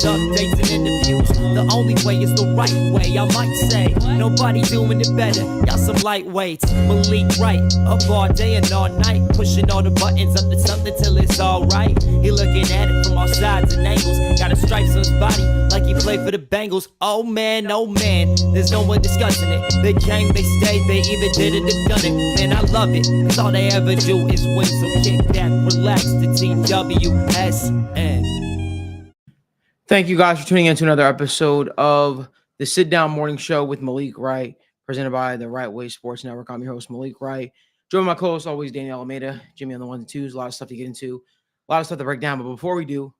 news, updates, and interviews. The only way is the right way, I might say. Nobody doing it better, y'all some lightweights. Malik Wright, up all day and all night, pushing all the buttons up to something till it's alright. He looking at it from all sides and angles, got a stripes on his body like he played for the Bengals. Oh man, there's no one discussing it. They came, they stayed, they either did it or done it. Man, I love it, cause all they ever do is win. So kick back, relax, the TWSN. Thank you guys for tuning in to another episode of the Sitdown Morning Show with Malik Wright, presented by the Right Way Sports Network. I'm your host, Malik Wright. Join my co-host, always, Daniel Almeida, Jimmy on the ones and twos. A lot of stuff to get into, a lot of stuff to break down. But before we do,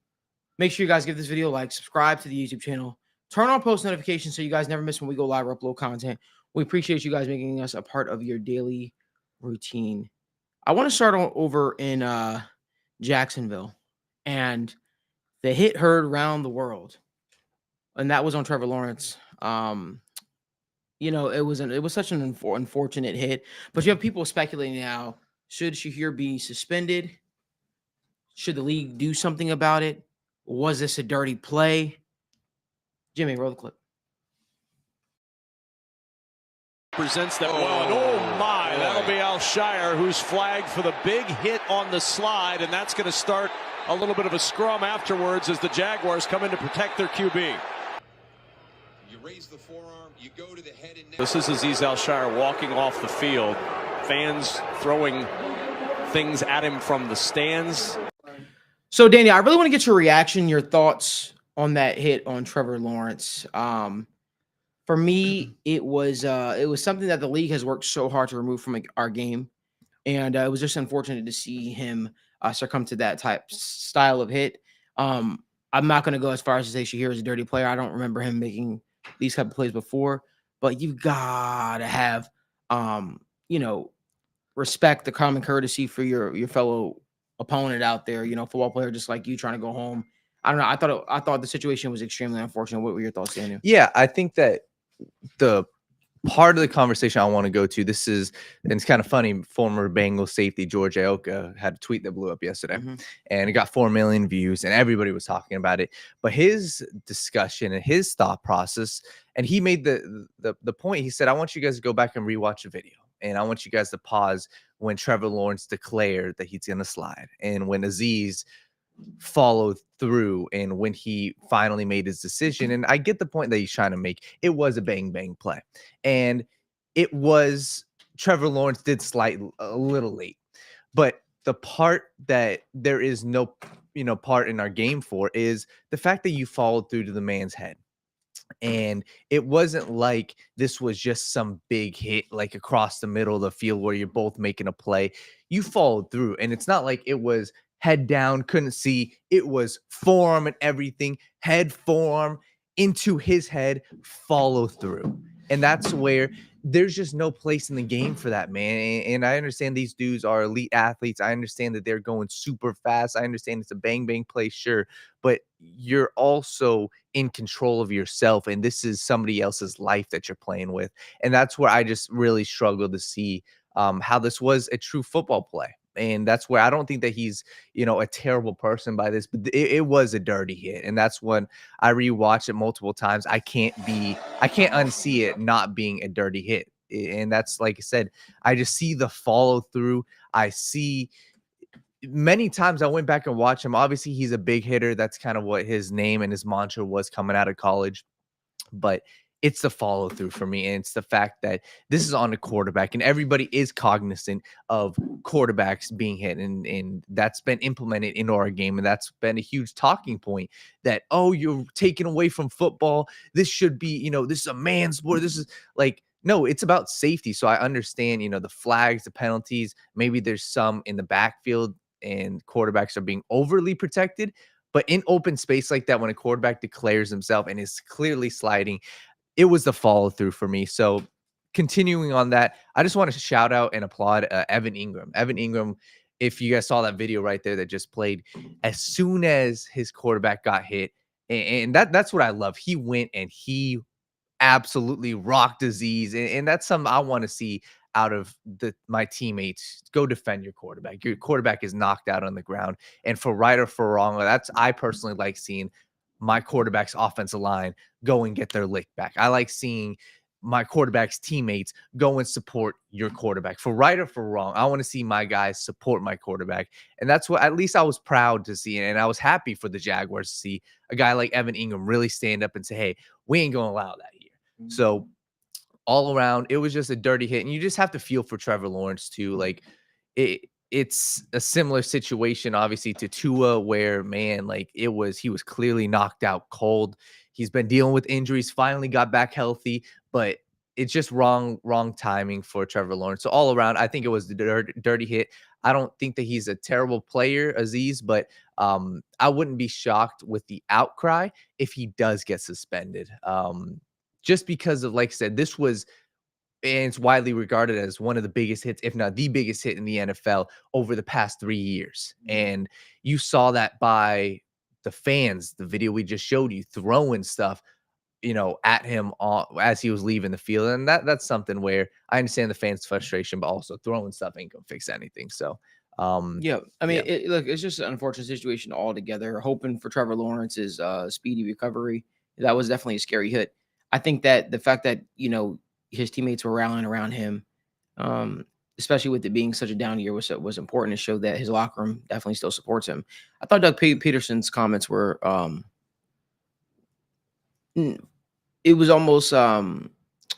make sure you guys give this video a like, subscribe to the YouTube channel, turn on post notifications so you guys never miss when we go live or upload content. We appreciate you guys making us a part of your daily routine. I want to start over in Jacksonville, and the hit heard around the world, and that was on Trevor Lawrence. It was such an unfortunate hit, but you have people speculating now: should Shahir be suspended? Should the league do something about it? Was this a dirty play? Jimmy, roll the clip. Presents that well, and oh my, that'll be Alshire, who's flagged for the big hit on the slide, and that's going to start a little bit of a scrum afterwards as the Jaguars come in to protect their QB. You raise the forearm, you go to the head and neck. This is Azeez Alshire walking off the field, fans throwing things at him from the stands. So, Danny, I really want to get your reaction, your thoughts on that hit on Trevor Lawrence. For me, it was something that the league has worked so hard to remove from our game, and it was just unfortunate to see him succumb to that style of hit. I'm not going to go as far as to say Shahir is a dirty player. I don't remember him making these type of plays before, but you've got to have, respect, the common courtesy for your fellow opponent out there. Football player just like you trying to go home. I don't know. I thought the situation was extremely unfortunate. What were your thoughts, Daniel? Yeah, I think that the part of the conversation I want to go to, and it's kind of funny, former Bengals safety George Aoka had a tweet that blew up yesterday, and it got 4 million views, and everybody was talking about it. But his discussion and his thought process, and he made the point, he said, I want you guys to go back and rewatch the video, and I want you guys to pause when Trevor Lawrence declared that he's going to slide, and when Azeez followed through, and when he finally made his decision. And I get the point that he's trying to make. It was a bang play, and it was Trevor Lawrence did slide a little late, but the part that there is no part in our game for is the fact that you followed through to the man's head. And it wasn't like this was just some big hit like across the middle of the field where you're both making a play. You followed through, and it's not like it was head down, couldn't see. It was forearm and everything, head, forearm into his head, follow through. And that's where there's just no place in the game for that, man. And I understand these dudes are elite athletes. I understand that they're going super fast. I understand it's a bang play, sure. But you're also in control of yourself, and this is somebody else's life that you're playing with. And that's where I just really struggle to see how this was a true football play. And that's where I don't think that he's, a terrible person by this, but it was a dirty hit. And that's when I rewatched it multiple times. I can't unsee it not being a dirty hit. And that's, like I said, I just see the follow through. I see many times I went back and watched him. Obviously, he's a big hitter. That's kind of what his name and his mantra was coming out of college. But it's the follow through for me. And it's the fact that this is on a quarterback, and everybody is cognizant of quarterbacks being hit. And that's been implemented into our game. And that's been a huge talking point that, oh, you're taking away from football. This should be, this is a man's sport. This is like, no, it's about safety. So I understand, the flags, the penalties, maybe there's some in the backfield and quarterbacks are being overly protected. But in open space like that, when a quarterback declares himself and is clearly sliding, it was the follow through for me. So continuing on that, I just want to shout out and applaud Evan Ingram. Evan Ingram, if you guys saw that video right there that just played, as soon as his quarterback got hit, and that's what I love. He went and he absolutely rocked Azeez, and that's something I want to see out of my teammates. Go defend your quarterback. Your quarterback is knocked out on the ground, and for right or for wrong, I personally like seeing my quarterback's offensive line go and get their lick back. I like seeing my quarterback's teammates go and support your quarterback. For right or for wrong, I want to see my guys support my quarterback. And that's what at least I was proud to see. And I was happy for the Jaguars to see a guy like Evan Ingram really stand up and say, hey, we ain't going to allow that here. So all around, it was just a dirty hit. And you just have to feel for Trevor Lawrence too. Like it's a similar situation, obviously, to Tua, where, man, like he was clearly knocked out cold. He's been dealing with injuries, finally got back healthy, but it's just wrong timing for Trevor Lawrence. So all around, I think it was the dirty hit. I don't think that he's a terrible player, Aziz, but I wouldn't be shocked with the outcry if he does get suspended. Just because of, like I said, this was, and it's widely regarded as one of the biggest hits, if not the biggest hit in the NFL over the past 3 years. And you saw that by the fans, the video we just showed you, throwing stuff, at him as he was leaving the field. And that's something where I understand the fans' frustration, but also throwing stuff ain't gonna fix anything. So yeah, I mean, look, it's just an unfortunate situation altogether. Hoping for Trevor Lawrence's speedy recovery. That was definitely a scary hit. I think that the fact that, his teammates were rallying around him, especially with it being such a down year, was important to show that his locker room definitely still supports him. I thought Doug Peterson's comments were, it was almost of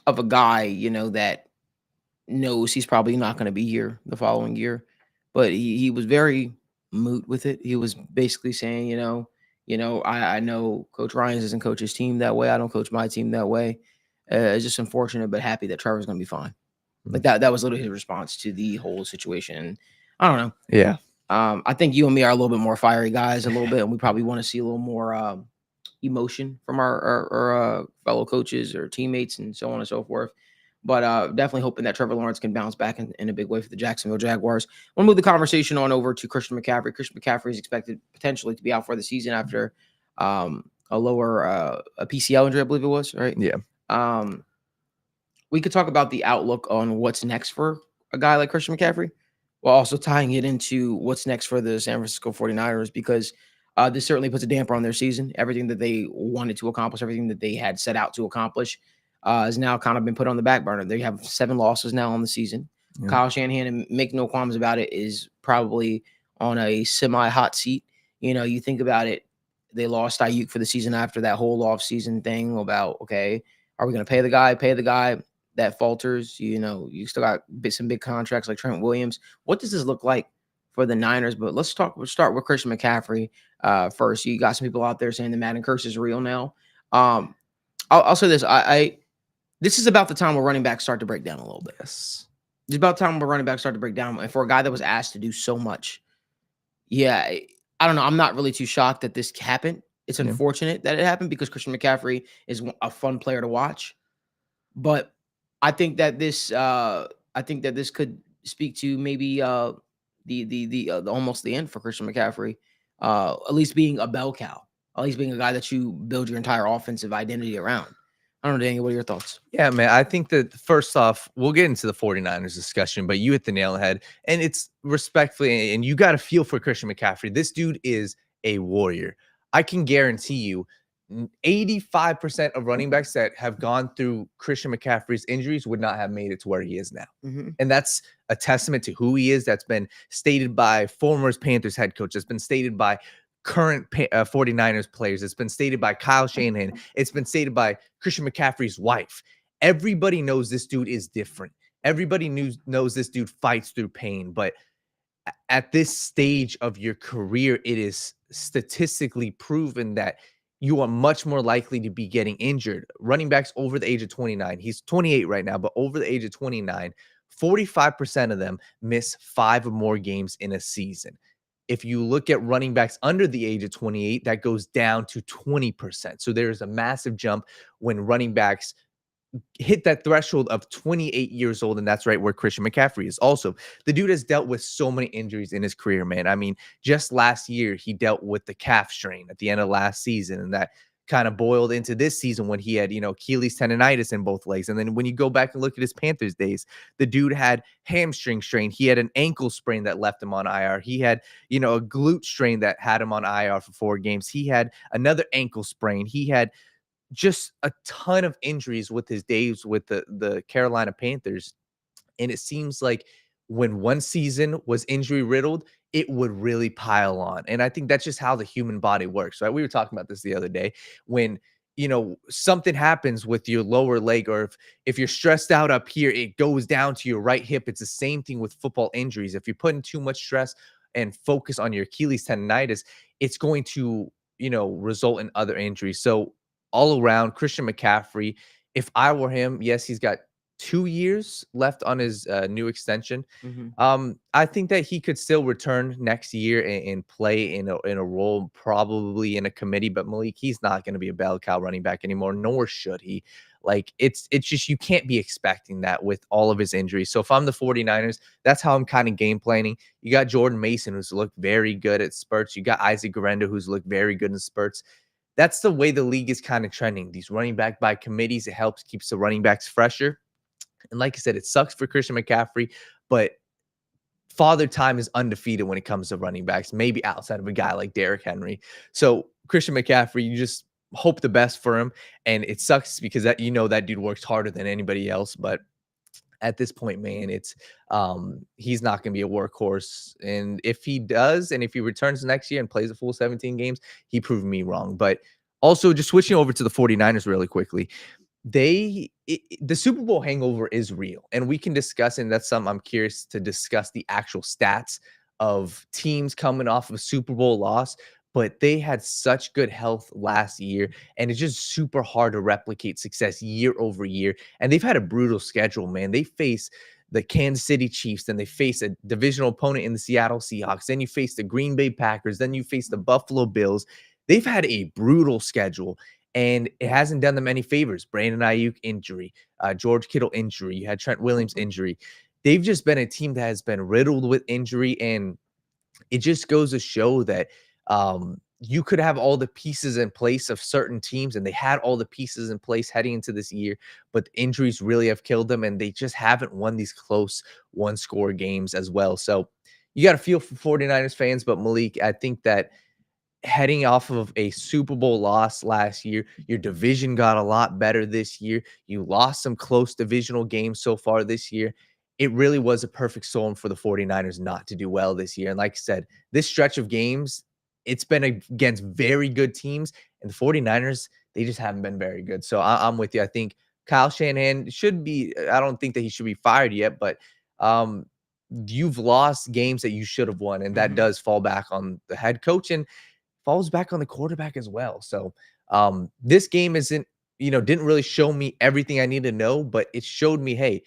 a guy, that knows he's probably not going to be here the following year, but he was very moot with it. He was basically saying, I know Coach Ryan doesn't coach his team that way. I don't coach my team that way. It's just unfortunate, but happy that Trevor's going to be fine. Like that was literally his response to the whole situation. And I don't know. Yeah. I think you and me are a little bit more fiery guys a little bit, and we probably want to see a little more emotion from our fellow coaches or teammates and so on and so forth. But definitely hoping that Trevor Lawrence can bounce back in a big way for the Jacksonville Jaguars. We'll move the conversation on over to Christian McCaffrey. Christian McCaffrey is expected potentially to be out for the season after a lower a PCL injury, I believe it was, right? Yeah. We could talk about the outlook on what's next for a guy like Christian McCaffrey, while also tying it into what's next for the San Francisco 49ers, because this certainly puts a damper on their season. Everything that they wanted to accomplish, everything that they had set out to accomplish has now kind of been put on the back burner. They have 7 losses now on the season. Yeah. Kyle Shanahan, and make no qualms about it, is probably on a semi-hot seat. You think about it, they lost Ayuk for the season after that whole off-season thing about, okay, are we going to pay the guy that falters? You still got some big contracts like Trent Williams. What does this look like for the Niners? But let's start with Christian McCaffrey first. You got some people out there saying the Madden curse is real now. I'll say this. This is about the time where running backs start to break down a little bit. Yes. It's about time where running backs start to break down. And for a guy that was asked to do so much, yeah, I don't know. I'm not really too shocked that this happened. It's unfortunate that it happened because Christian McCaffrey is a fun player to watch. But I think that this could speak to maybe the almost the end for Christian McCaffrey. At least being a bell cow, at least being a guy that you build your entire offensive identity around. I don't know, Daniel, what are your thoughts? Yeah, man, I think that first off, we'll get into the 49ers discussion, but you hit the nail on the head, and it's respectfully, and you got to feel for Christian McCaffrey. This dude is a warrior. I can guarantee you 85% of running backs that have gone through Christian McCaffrey's injuries would not have made it to where he is now. Mm-hmm. And that's a testament to who he is. That's been stated by former Panthers head coach. That's been stated by current 49ers players. It's been stated by Kyle Shanahan. It's been stated by Christian McCaffrey's wife. Everybody knows this dude is different. Everybody knows this dude fights through pain. But at this stage of your career, it is statistically proven that you are much more likely to be getting injured. Running backs over the age of 29. He's 28 right now, but over the age of 29, 45% of them miss 5 or more games in a season. If you look at running backs under the age of 28, that goes down to 20%. So there's a massive jump when running backs hit that threshold of 28 years old, and that's right where Christian McCaffrey is. Also, the dude has dealt with so many injuries in his career, man. I mean, just last year, he dealt with the calf strain at the end of last season, and that kind of boiled into this season when he had, Achilles tendonitis in both legs. And then when you go back and look at his Panthers days, the dude had hamstring strain. He had an ankle sprain that left him on IR. He had, a glute strain that had him on IR for 4 games. He had another ankle sprain. He had just a ton of injuries with his days with the Carolina Panthers. And it seems like when one season was injury riddled, it would really pile on. And I think that's just how the human body works, right? We were talking about this the other day when, something happens with your lower leg, or if you're stressed out up here, it goes down to your right hip. It's the same thing with football injuries. If you're putting too much stress and focus on your Achilles tendonitis, it's going to, result in other injuries. So all around, Christian McCaffrey, if I were him, yes, he's got 2 years left on his new extension. I think that he could still return next year and play in a role, probably in a committee. But Malik, he's not going to be a bell cow running back anymore, nor should he. Like, it's just, you can't be expecting that with all of his injuries. So if I'm the 49ers, that's how I'm kind of game planning. You got Jordan Mason, who's looked very good at spurts. You got Isaac Guerendo, who's looked very good in spurts. That's the way the league is kind of trending. These running back by committees, it helps keeps the running backs fresher. And like I said, it sucks for Christian McCaffrey, but Father Time is undefeated when it comes to running backs, maybe outside of a guy like Derrick Henry. So Christian McCaffrey, you just hope the best for him. And it sucks because that dude works harder than anybody else. But at this point, man, it's he's not going to be a workhorse. And if he does, and if he returns next year and plays a full 17 games, he proved me wrong. But also, just switching over to the 49ers really quickly, the Super Bowl hangover is real, and we can discuss, and that's something I'm curious to discuss, the actual stats of teams coming off of a Super Bowl loss. But they had such good health last year, and it's just super hard to replicate success year over year. And they've had a brutal schedule, man. They face the Kansas City Chiefs, then they face a divisional opponent in the Seattle Seahawks, then you face the Green Bay Packers, then you face the Buffalo Bills. They've had a brutal schedule, and it hasn't done them any favors. Brandon Ayuk injury, George Kittle injury, you had Trent Williams injury. They've just been a team that has been riddled with injury, and it just goes to show that you could have all the pieces in place of certain teams, and they had all the pieces in place heading into this year, but injuries really have killed them, and they just haven't won these close one-score games as well. So you got to feel for 49ers fans, but Malik, I think that heading off of a Super Bowl loss last year, your division got a lot better this year. You lost some close divisional games so far this year. It really was a perfect storm for the 49ers not to do well this year. And like I said, this stretch of games, it's been against very good teams, and the 49ers, they just haven't been very good. So I'm with you. I think Kyle Shanahan should be, I don't think that he should be fired yet, but you've lost games that you should have won, and that does fall back on the head coach and falls back on the quarterback as well. So this game didn't really show me everything I need to know, but it showed me, hey,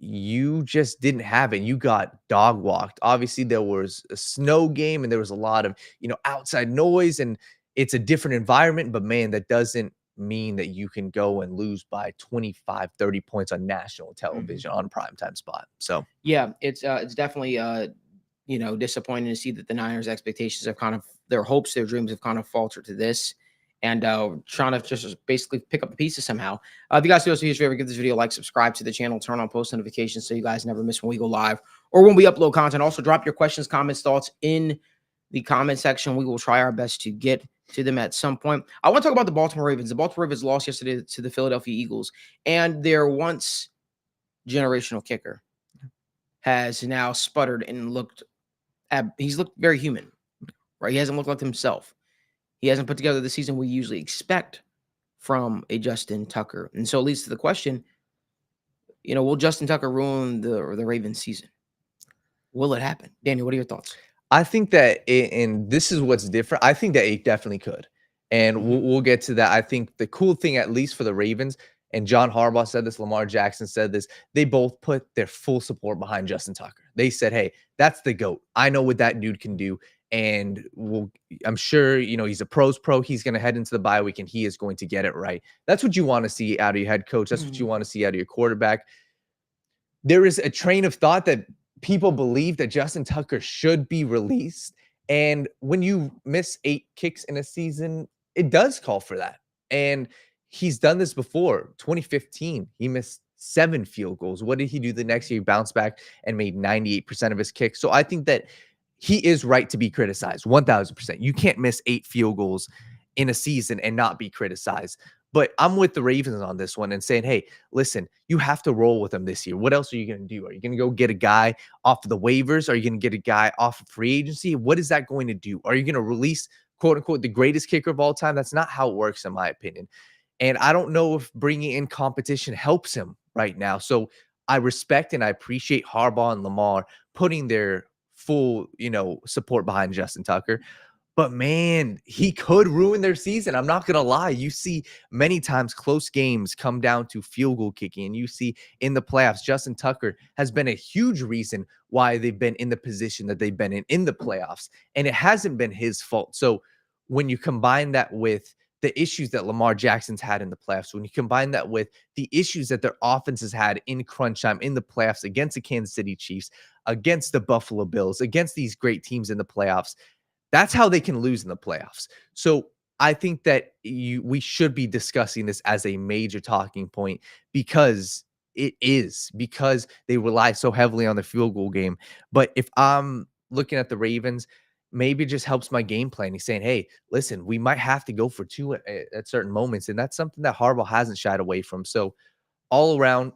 you just didn't have it. You got dog walked. Obviously, there was a snow game and there was a lot of, outside noise, and it's a different environment. But man, that doesn't mean that you can go and lose by 25, 30 points on national television on a primetime spot. So yeah, it's definitely disappointing to see that the Niners' expectations have their hopes, their dreams have kind of faltered to this. And trying to just basically pick up the pieces somehow. If you guys do us a huge favor, give this video a like, subscribe to the channel, turn on post notifications so you guys never miss when we go live or when we upload content. Also, drop your questions, comments, thoughts in the comment section. We will try our best to get to them at some point. I want to talk about the Baltimore Ravens. The Baltimore Ravens lost yesterday to the Philadelphia Eagles, and their once generational kicker has now sputtered and he's looked very human, right? He hasn't looked like himself. He hasn't put together the season we usually expect from a Justin Tucker. And so it leads to the question, will Justin Tucker ruin the Ravens season? Will it happen? Daniel, what are your thoughts? I think that, and this is what's different, I think that it definitely could. And we'll get to that. I think the cool thing, at least for the Ravens, and John Harbaugh said this, Lamar Jackson said this, they both put their full support behind Justin Tucker. They said, hey, that's the GOAT. I know what that dude can do. And I'm sure, he's a pro's pro. He's going to head into the bye week, and he is going to get it right. That's what you want to see out of your head coach. That's what you want to see out of your quarterback. There is a train of thought that people believe that Justin Tucker should be released. And when you miss 8 kicks in a season, it does call for that. And he's done this before. 2015, he missed 7 field goals. What did he do the next year? He bounced back and made 98% of his kicks. So I think that he is right to be criticized 1000%. You can't miss 8 field goals in a season and not be criticized. But I'm with the Ravens on this one and saying, hey, listen, you have to roll with him this year. What else are you going to do? Are you going to go get a guy off of the waivers? Are you going to get a guy off of free agency? What is that going to do? Are you going to release, quote unquote, the greatest kicker of all time? That's not how it works, in my opinion. And I don't know if bringing in competition helps him right now. So I respect and I appreciate Harbaugh and Lamar putting their full, support behind Justin Tucker. But man, he could ruin their season. I'm not going to lie. You see many times close games come down to field goal kicking. And you see in the playoffs, Justin Tucker has been a huge reason why they've been in the position that they've been in the playoffs. And it hasn't been his fault. So when you combine that with the issues that Lamar Jackson's had in the playoffs, when you combine that with the issues that their offense has had in crunch time in the playoffs against the Kansas City Chiefs, against the Buffalo Bills, against these great teams in the playoffs, that's how they can lose in the playoffs. So I think that we should be discussing this as a major talking point because they rely so heavily on the field goal game. But if I'm looking at the Ravens, maybe it just helps my game plan. He's saying, hey, listen, we might have to go for 2 at certain moments. And that's something that Harbaugh hasn't shied away from. So all around,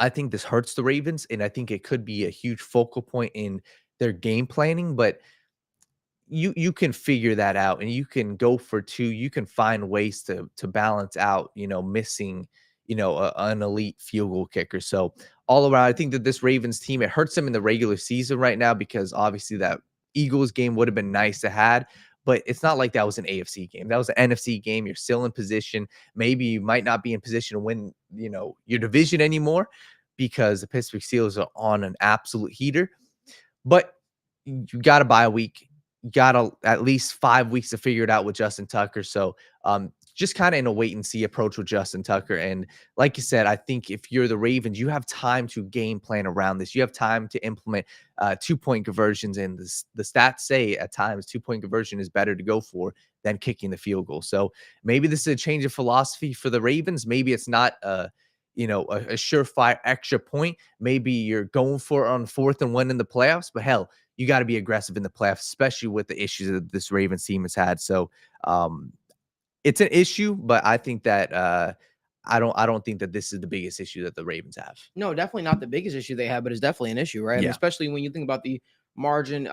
I think this hurts the Ravens. And I think it could be a huge focal point in their game planning. But you can figure that out and you can go for 2. You can find ways to balance out, missing, an elite field goal kicker. So all around, I think that this Ravens team, it hurts them in the regular season right now because obviously that Eagles game would have been nice to have, but it's not like that was an AFC game. That was an NFC game. You're still in position. Maybe you might not be in position to win, your division anymore because the Pittsburgh Steelers are on an absolute heater, but you got to buy a week. Got at least 5 weeks to figure it out with Justin Tucker. So just kind of in a wait and see approach with Justin Tucker. And like you said, I think if you're the Ravens, you have time to game plan around this. You have time to implement 2-point conversions. And the stats say at times 2-point conversion is better to go for than kicking the field goal. So maybe this is a change of philosophy for the Ravens. Maybe it's not a surefire extra point. Maybe you're going for it on 4th and 1 in the playoffs, but hell, you got to be aggressive in the playoffs, especially with the issues that this Ravens team has had. So it's an issue, but I think that I don't think that this is the biggest issue that the Ravens have. No, definitely not the biggest issue they have, but it's definitely an issue, right? Yeah. I mean, especially when you think about the margin,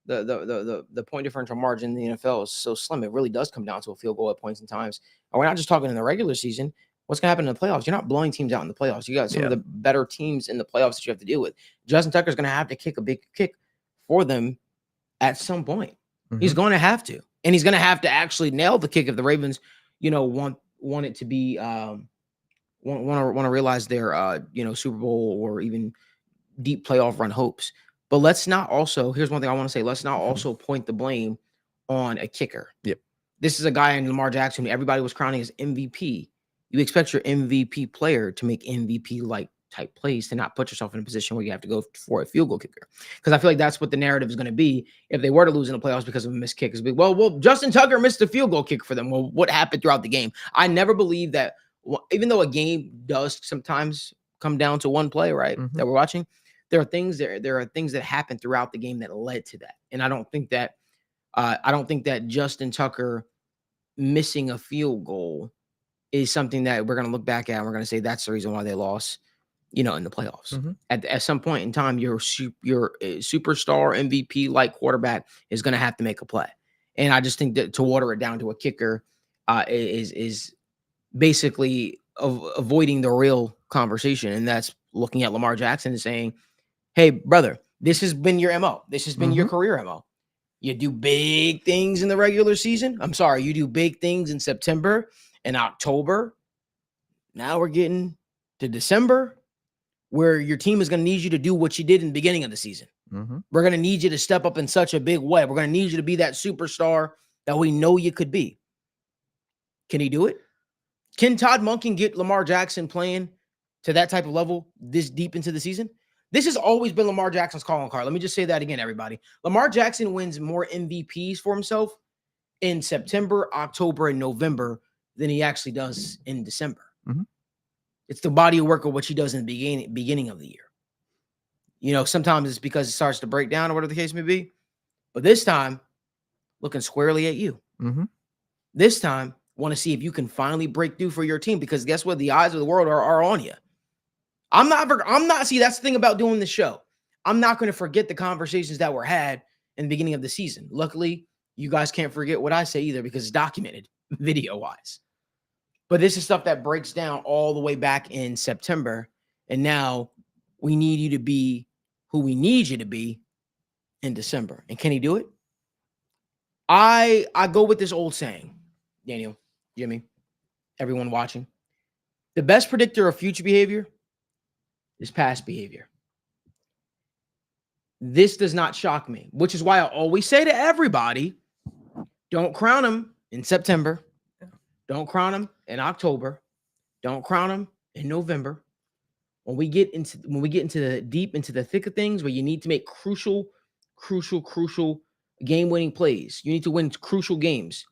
the point differential margin in the NFL is so slim. It really does come down to a field goal at points and times. And we're not just talking in the regular season. What's going to happen in the playoffs? You're not blowing teams out in the playoffs. You got some of the better teams in the playoffs that you have to deal with. Justin Tucker's going to have to kick a big kick for them at some point. Mm-hmm. He's going to have to. And he's going to have to actually nail the kick if the Ravens, want it to be want to realize their Super Bowl or even deep playoff run hopes. But let's not also, here's one thing I want to say, let's not also point the blame on a kicker. Yep. This is a guy in Lamar Jackson who everybody was crowning as MVP. You expect your MVP player to make MVP-like type plays, to not put yourself in a position where you have to go for a field goal kicker. Because I feel like that's what the narrative is going to be if they were to lose in the playoffs because of a missed kick. It's be, well, Justin Tucker missed a field goal kick for them. Well, what happened throughout the game? I never believe that, even though a game does sometimes come down to one play, right, that we're watching, there are things that happen throughout the game that led to that. And I don't think that Justin Tucker missing a field goal is something that we're going to look back at and we're going to say that's the reason why they lost, in the playoffs. At some point in time, your superstar MVP like quarterback is going to have to make a play. And I just think that to water it down to a kicker is basically avoiding the real conversation. And that's looking at Lamar Jackson and saying, hey, brother, this has been your MO. This has been your career MO. You do big things in the regular season. I'm sorry, you do big things in September and October. Now we're getting to December, where your team is going to need you to do what you did in the beginning of the season. We're going to need you to step up in such a big way. We're going to need you to be that superstar that we know you could be. Can he do it? Can Todd Monken get Lamar Jackson playing to that type of level this deep into the season? This has always been Lamar Jackson's calling card. Let me just say that again, everybody. Lamar Jackson wins more MVPs for himself in September, October, and November than he actually does in December. Mhm. It's the body of work of what he does in the beginning of the year. You know, sometimes it's because it starts to break down or whatever the case may be. But this time, looking squarely at you. Mhm. This time, want to see if you can finally break through for your team, because guess what? The eyes of the world are on you. See, that's the thing about doing the show. I'm not going to forget the conversations that were had in the beginning of the season. Luckily, you guys can't forget what I say either, because it's documented video-wise. But this is stuff that breaks down all the way back in September. And now we need you to be who we need you to be in December. And can he do it? I go with this old saying, Daniel, Jimmy, everyone watching. The best predictor of future behavior is past behavior. This does not shock me, which is why I always say to everybody, don't crown him in September. Don't crown him in October. Don't crown him in November. When we get into the thick of things, where you need to make crucial game-winning plays, you need to win crucial games.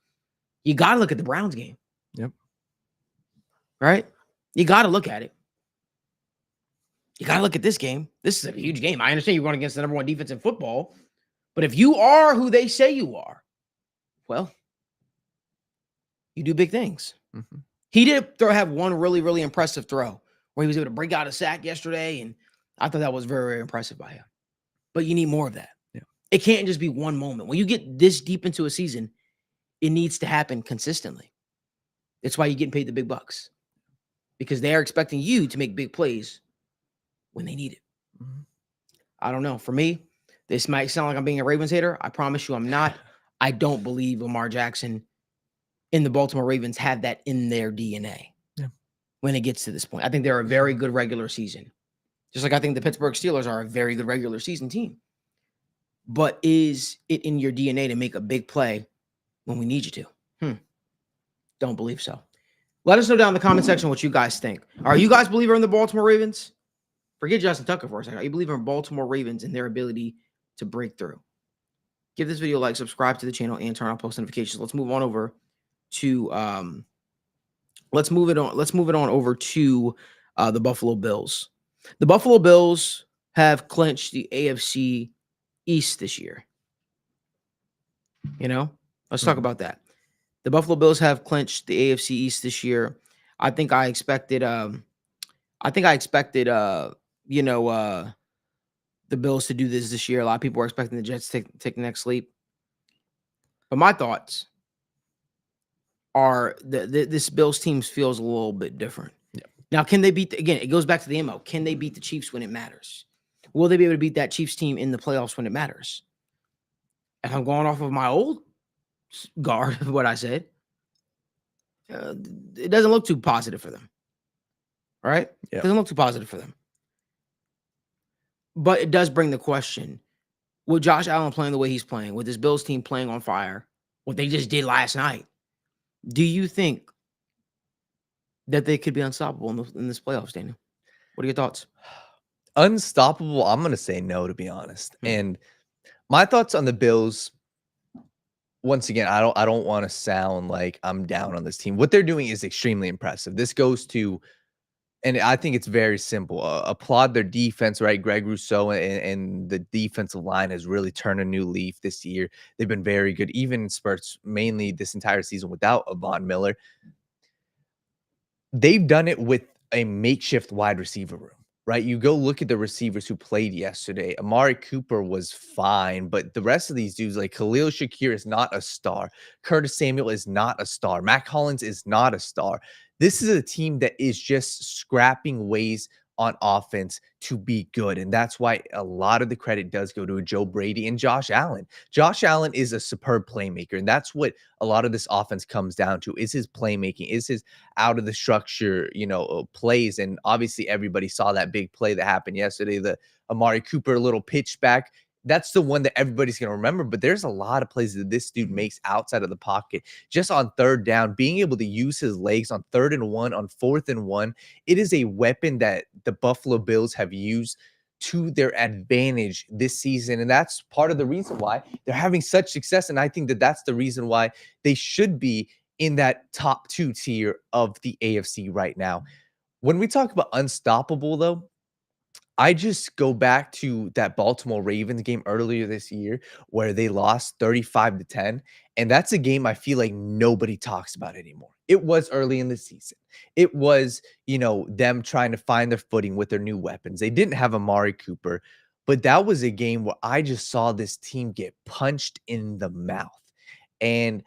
You got to look at the Browns game. Yep. Right? You got to look at it. You got to look at this game. This is a huge game. I understand you're going against the number one defense in football, but if you are who they say you are, well, you do big things. Mm-hmm. He did have one really, really impressive throw where he was able to break out a sack yesterday, and I thought that was very, very impressive by him. But you need more of that. Yeah. It can't just be one moment. When you get this deep into a season, it needs to happen consistently. That's why you're getting paid the big bucks, because they are expecting you to make big plays when they need it. Mm-hmm. I don't know. For me, this might sound like I'm being a Ravens hater. I promise you I'm not. I don't believe Lamar Jackson and the Baltimore Ravens have that in their DNA when it gets to this point. I think they're a very good regular season. Just like I think the Pittsburgh Steelers are a very good regular season team. But is it in your DNA to make a big play when we need you to? Don't believe so. Let us know down in the comment section what you guys think. Are you guys believer in the Baltimore Ravens? Forget Justin Tucker for a second. Are you believer in Baltimore Ravens and their ability to break through? Give this video a like, subscribe to the channel, and turn on post notifications. Let's move on over to let's move it on over to the Buffalo Bills. The Buffalo Bills have clinched the AFC East this year. You know, let's talk about that. The Buffalo Bills have clinched the AFC East this year. I think I expected the Bills to do this year. A lot of people are expecting the Jets to take the next leap. But my thoughts are this Bills team feels a little bit different. Yeah. Now, can they beat again? It goes back to the MO. Can they beat the Chiefs when it matters? Will they be able to beat that Chiefs team in the playoffs when it matters? If I'm going off of my old guard, what I said, it doesn't look too positive for them. All right? Yeah. It doesn't look too positive for them. But it does bring the question, with Josh Allen playing the way he's playing, with this Bills team playing on fire, what they just did last night, do you think that they could be unstoppable in this playoffs, Daniel? What are your thoughts? Unstoppable, I'm going to say no, to be honest. And my thoughts on the Bills, once again, I don't want to sound like I'm down on this team. What they're doing is extremely impressive. This goes to, and I think it's very simple. Applaud their defense, right? Greg Rousseau and the defensive line has really turned a new leaf this year. They've been very good, even in spurts, mainly this entire season without Von Miller. They've done it with a makeshift wide receiver room, right? You go look at the receivers who played yesterday. Amari Cooper was fine, but the rest of these dudes, like Khalil Shakir is not a star. Curtis Samuel is not a star. Mac Hollins is not a star. This is a team that is just scrapping ways on offense to be good. And that's why a lot of the credit does go to Joe Brady and Josh Allen. Josh Allen is a superb playmaker. And that's what a lot of this offense comes down to, is his playmaking, is his out of the structure, plays. And obviously everybody saw that big play that happened yesterday, the Amari Cooper little pitch back. That's the one that everybody's going to remember. But there's a lot of plays that this dude makes outside of the pocket, just on third down, being able to use his legs on 3rd and 1, on 4th and 1. It is a weapon that the Buffalo Bills have used to their advantage this season. And that's part of the reason why they're having such success. And I think that that's the reason why they should be in that top 2 tier of the AFC right now. When we talk about unstoppable, though, I just go back to that Baltimore Ravens game earlier this year where they lost 35-10. And that's a game I feel like nobody talks about anymore. It was early in the season. It was, them trying to find their footing with their new weapons. They didn't have Amari Cooper, but that was a game where I just saw this team get punched in the mouth. And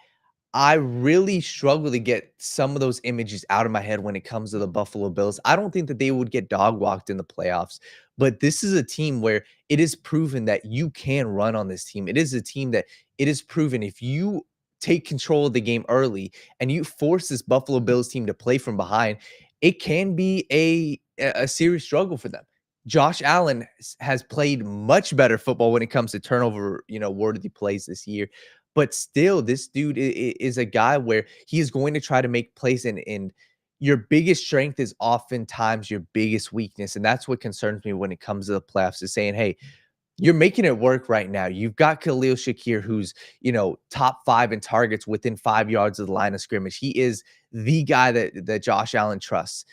I really struggle to get some of those images out of my head when it comes to the Buffalo Bills. I don't think that they would get dog walked in the playoffs, but this is a team where it is proven that you can run on this team. It is a team that it is proven if you take control of the game early and you force this Buffalo Bills team to play from behind, it can be a serious struggle for them. Josh Allen has played much better football when it comes to turnover, worthy plays this year. But still, this dude is a guy where he is going to try to make plays, and your biggest strength is oftentimes your biggest weakness. And that's what concerns me when it comes to the playoffs, is saying, hey, you're making it work right now. You've got Khalil Shakir, who's, top 5 in targets within 5 yards of the line of scrimmage. He is the guy that Josh Allen trusts.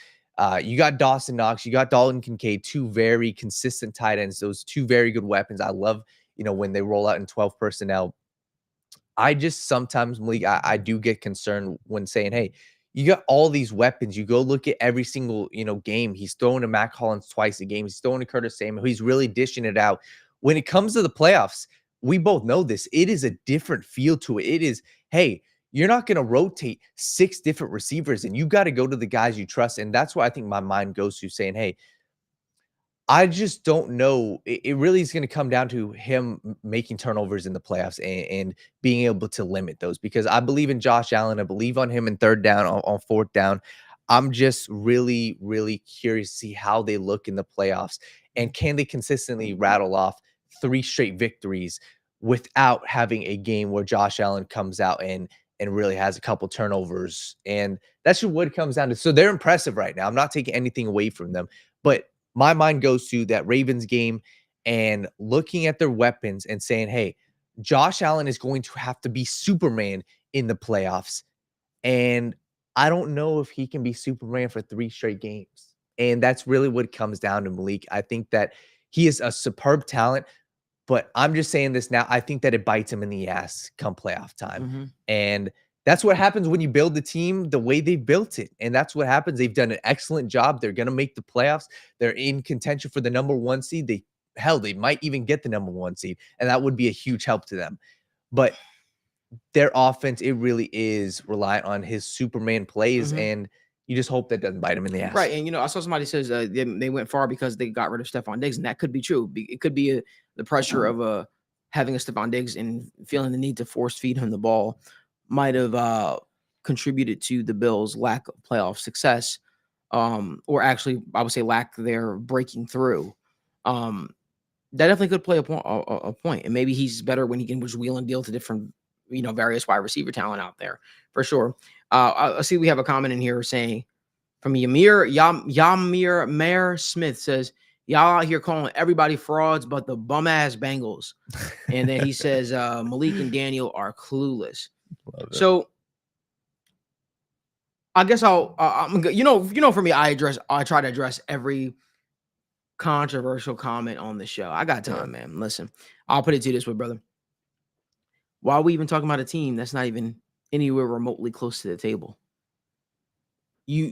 You got Dawson Knox, you got Dalton Kincaid, 2 very consistent tight ends, those 2 very good weapons. I love, when they roll out in 12 personnel. I just sometimes, Malik, I do get concerned when saying, hey, you got all these weapons. You go look at every single, game. He's throwing to Mac Hollins twice a game. He's throwing to Curtis Samuel. He's really dishing it out. When it comes to the playoffs, we both know this. It is a different feel to it. It is, hey, you're not going to rotate 6 different receivers, and you got to go to the guys you trust. And that's why I think my mind goes to saying, hey, I just don't know. It really is going to come down to him making turnovers in the playoffs and being able to limit those, because I believe in Josh Allen. I believe on him in 3rd down, on 4th down. I'm just really, really curious to see how they look in the playoffs, and can they consistently rattle off 3 straight victories without having a game where Josh Allen comes out and really has a couple turnovers. And that's what it comes down to. So they're impressive right now. I'm not taking anything away from them, but my mind goes to that Ravens game and looking at their weapons and saying, hey, Josh Allen is going to have to be Superman in the playoffs. And I don't know if he can be Superman for 3 straight games. And that's really what it comes down to, Malik. I think that he is a superb talent, but I'm just saying this now. I think that it bites him in the ass come playoff time. Mm-hmm. And that's what happens when you build the team the way they built it. And that's what happens. They've done an excellent job. They're going to make the playoffs. They're in contention for the number 1 seed. They might even get the number 1 seed. And that would be a huge help to them. But their offense, it really is reliant on his Superman plays. Mm-hmm. And you just hope that doesn't bite him in the ass. Right. And, I saw somebody says they went far because they got rid of Stephon Diggs. And that could be true. It could be the pressure of having a Stephon Diggs and feeling the need to force feed him the ball might have contributed to the Bills' lack of playoff success, or actually, I would say lack their breaking through. That definitely could play a point. And maybe he's better when he can just wheel and deal to different, various wide receiver talent out there, for sure. I see we have a comment in here saying, from Yamir Mayer Smith says, y'all out here calling everybody frauds but the bum-ass Bengals. And then he says, Malik and Daniel are clueless. So I guess I'm for me, I try to address every controversial comment on the show. I got time, man. Listen, I'll put it to you this way, brother. Why are we even talking about a team that's not even anywhere remotely close to the table?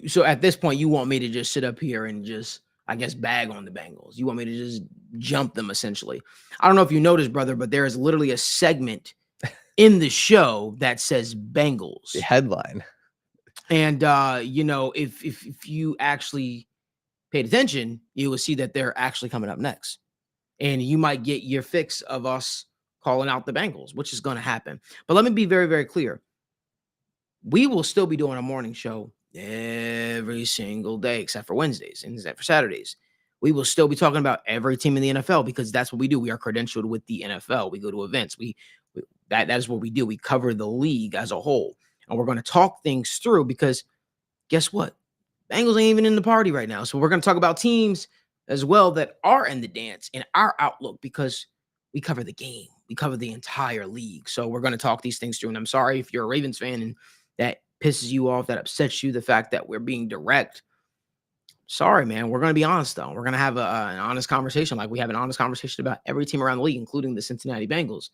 So at this point, you want me to just sit up here and just, I guess, bag on the Bengals. You want me to just jump them, essentially. I don't know if you noticed, brother, but there is literally a segment in the show that says Bengals. The headline. And, if you actually paid attention, you will see that they're actually coming up next. And you might get your fix of us calling out the Bengals, which is going to happen. But let me be very, very clear. We will still be doing a morning show every single day, except for Wednesdays and except for Saturdays. We will still be talking about every team in the NFL because that's what we do. We are credentialed with the NFL. We go to events. That is what we do. We cover the league as a whole. And we're going to talk things through because guess what? Bengals ain't even in the party right now. So we're going to talk about teams as well that are in the dance in our outlook because we cover the game. We cover the entire league. So we're going to talk these things through. And I'm sorry if you're a Ravens fan and that pisses you off, that upsets you, the fact that we're being direct, sorry, man. We're going to be honest, though. We're going to have an honest conversation like we have an honest conversation about every team around the league, including the Cincinnati Bengals.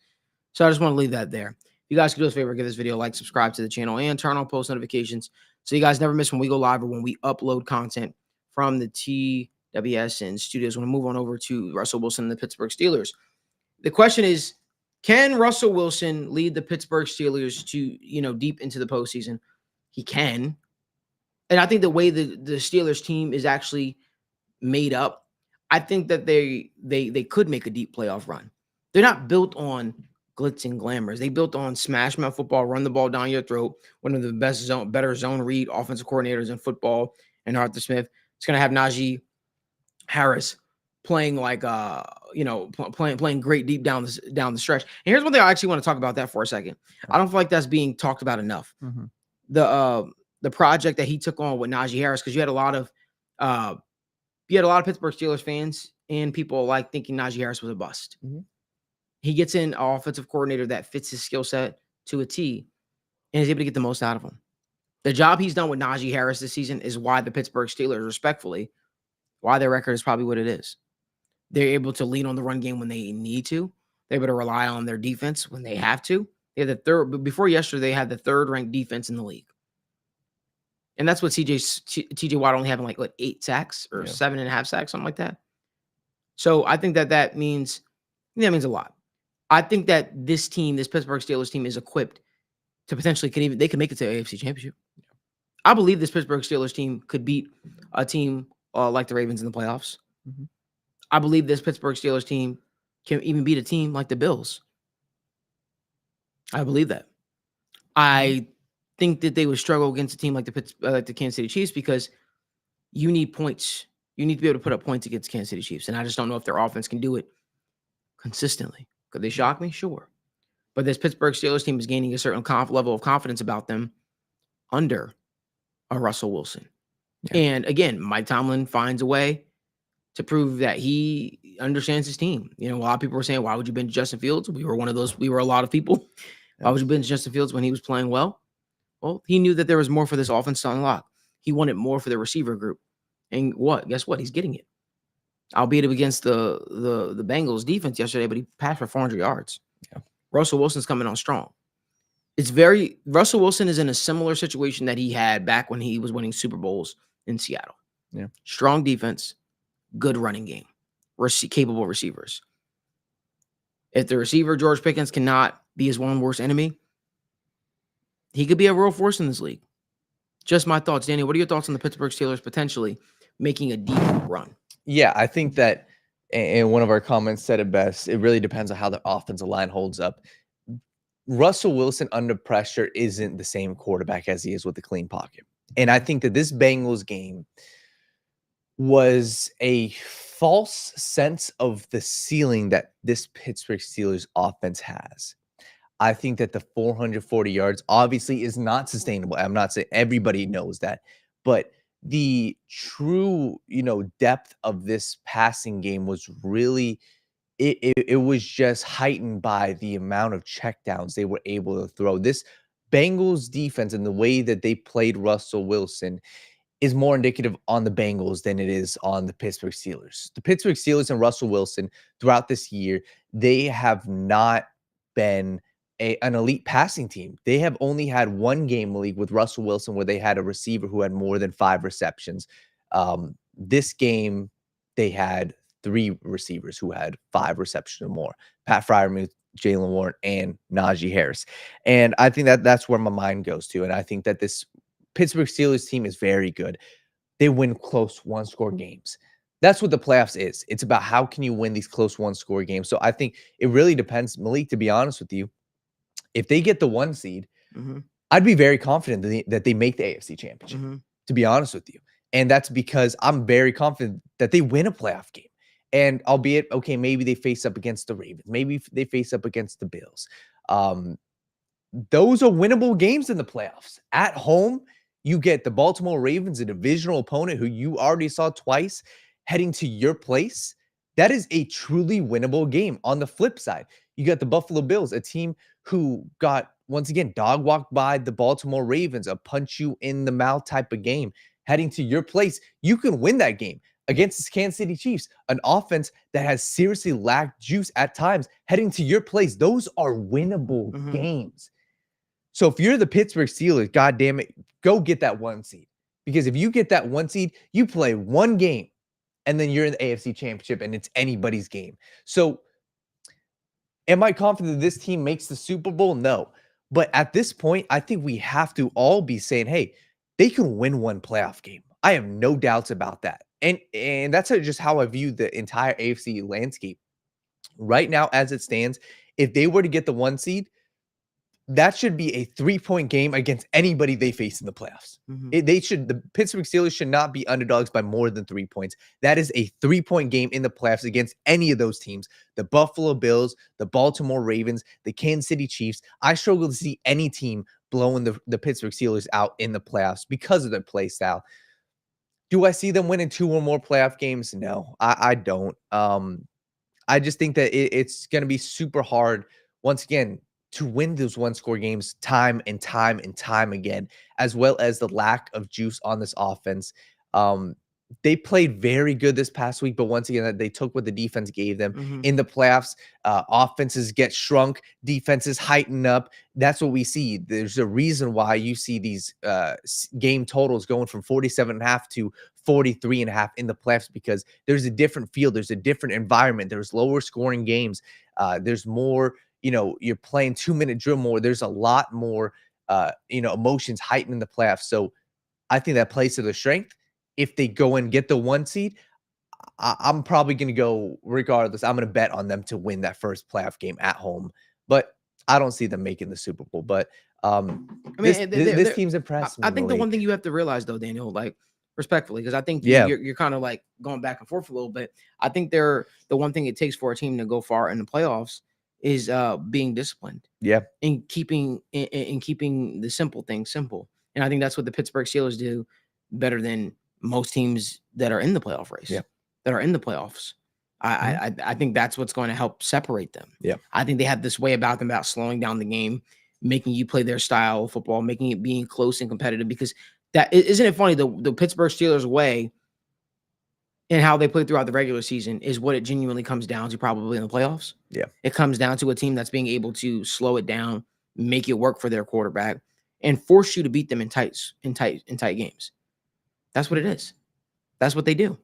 So I just want to leave that there. If you guys could do us a favor, give this video a like, subscribe to the channel, and turn on post notifications so you guys never miss when we go live or when we upload content from the TWSN studios. We're going to move on over to Russell Wilson and the Pittsburgh Steelers. The question is, can Russell Wilson lead the Pittsburgh Steelers to, deep into the postseason? He can. And I think the way the Steelers team is actually made up, I think that they could make a deep playoff run. They're not built on glitz and glamours. They built on smash mouth football, run the ball down your throat. One of the better zone read offensive coordinators in football, and Arthur Smith. It's going to have Najee Harris playing like playing great deep down the stretch. And here's one thing I actually want to talk about that for a second. I don't feel like that's being talked about enough. Mm-hmm. The project that he took on with Najee Harris, because you had a lot of Pittsburgh Steelers fans and people like thinking Najee Harris was a bust. Mm-hmm. He gets in an offensive coordinator that fits his skill set to a T and is able to get the most out of him. The job he's done with Najee Harris this season is why the Pittsburgh Steelers, respectfully, why their record is probably what it is. They're able to lean on the run game when they need to. They're able to rely on their defense when they have to. They had the third, but before yesterday, they had the third ranked defense in the league. And that's what TJ Watt only having 8 sacks or 7.5 sacks, something like that. So I think that means a lot. I think that this Pittsburgh Steelers team is equipped to potentially they can make it to the AFC Championship. I believe this Pittsburgh Steelers team could beat a team like the Ravens in the playoffs. Mm-hmm. I believe this Pittsburgh Steelers team can even beat a team like the Bills. I believe that. I think that they would struggle against a team like the Kansas City Chiefs because you need points. You need to be able to put up points against Kansas City Chiefs, and I just don't know if their offense can do it consistently. Could they shock me? Sure. But this Pittsburgh Steelers team is gaining a certain level of confidence about them under a Russell Wilson. Yeah. And again, Mike Tomlin finds a way to prove that he understands his team. A lot of people were saying, why would you bench Justin Fields? We were a lot of people. Why would you bench Justin Fields when he was playing well? Well, he knew that there was more for this offense to unlock. He wanted more for the receiver group. And guess what? He's getting it. Albeit against the Bengals defense yesterday, but he passed for 400 yards. Yeah. Russell Wilson's coming on strong. Russell Wilson is in a similar situation that he had back when he was winning Super Bowls in Seattle. Yeah. Strong defense, good running game, capable receivers. If the receiver, George Pickens, cannot be his one worst enemy, he could be a real force in this league. Just my thoughts. Daniel, what are your thoughts on the Pittsburgh Steelers potentially making a deep run? Yeah, I think that, and one of our comments said it best, it really depends on how the offensive line holds up. Russell Wilson under pressure isn't the same quarterback as he is with the clean pocket. And I think that this Bengals game was a false sense of the ceiling that this Pittsburgh Steelers offense has. I think that the 440 yards obviously is not sustainable. I'm not saying everybody knows that, but the true, depth of this passing game was really, it was just heightened by the amount of checkdowns they were able to throw. This Bengals defense and the way that they played Russell Wilson is more indicative on the Bengals than it is on the Pittsburgh Steelers. The Pittsburgh Steelers and Russell Wilson throughout this year, they have not been an elite passing team. They have only had one game, Malik, with Russell Wilson where they had a receiver who had more than 5 receptions. This game, they had 3 receivers who had 5 receptions or more. Pat Freiermuth, Jalen Warren, and Najee Harris. And I think that that's where my mind goes to. And I think that this Pittsburgh Steelers team is very good. They win close one-score games. That's what the playoffs is. It's about how can you win these close one-score games. So I think it really depends, Malik, to be honest with you. If they get the 1 seed, I'd be very confident that they make the AFC Championship, to be honest with you. And that's because I'm very confident that they win a playoff game. And albeit, okay, maybe they face up against the Ravens. Maybe they face up against the Bills. Those are winnable games in the playoffs. At home, you get the Baltimore Ravens, a divisional opponent who you already saw twice, heading to your place. That is a truly winnable game. On the flip side, you got the Buffalo Bills, a team who got once again, dog walk by the Baltimore Ravens, a punch you in the mouth type of game. Heading to your place, you can win that game against the Kansas City Chiefs, an offense that has seriously lacked juice at times. Heading to your place, those are winnable games. So if you're the Pittsburgh Steelers, God damn it, go get that 1 seed. Because if you get that 1 seed, you play one game, and then you're in the AFC Championship, and it's anybody's game. So am I confident that this team makes the Super Bowl? No. But at this point, I think we have to all be saying, hey, they can win one playoff game. I have no doubts about that. And that's just how I view the entire AFC landscape. Right now, as it stands, if they were to get the 1 seed, that should be a 3-point game against anybody they face in the playoffs. The Pittsburgh Steelers should not be underdogs by more than 3 points. That is a 3-point game in the playoffs against any of those teams. The Buffalo Bills, the Baltimore Ravens, the Kansas City Chiefs. I struggle to see any team blowing the Pittsburgh Steelers out in the playoffs because of their play style. Do I see them winning 2 or more playoff games? No, I don't. I just think that it's going to be super hard, once again, to win those one-score games time and time and time again, as well as the lack of juice on this offense. They played very good this past week, but once again, they took what the defense gave them. In the playoffs, offenses get shrunk, defenses heighten up. That's what we see. There's a reason why you see these game totals going from 47.5 to 43.5 in the playoffs, because there's a different field, there's a different environment, there's lower scoring games, there's more, you're playing 2-minute drill more. There's a lot more, emotions heightened in the playoffs. So I think that plays to their strength. If they go and get the 1 seed, I'm probably going to go regardless. I'm going to bet on them to win that first playoff game at home, but I don't see them making the Super Bowl. But this team's impressed me. I think the one thing you have to realize, though, Daniel, like, respectfully, because I think you're kind of like going back and forth a little bit. I think the one thing it takes for a team to go far in the playoffs is being disciplined. Yeah. And keeping the simple things simple. And I think that's what the Pittsburgh Steelers do better than most teams that are in the playoff race. Yeah. That are in the playoffs. I think that's what's going to help separate them. Yeah. I think they have this way about them about slowing down the game, making you play their style of football, making it being close and competitive, because that isn't it funny, the Pittsburgh Steelers way and how they play throughout the regular season is what it genuinely comes down to probably in the playoffs. Yeah. It comes down to a team that's being able to slow it down, make it work for their quarterback, and force you to beat them in tight games. That's what it is. That's what they do.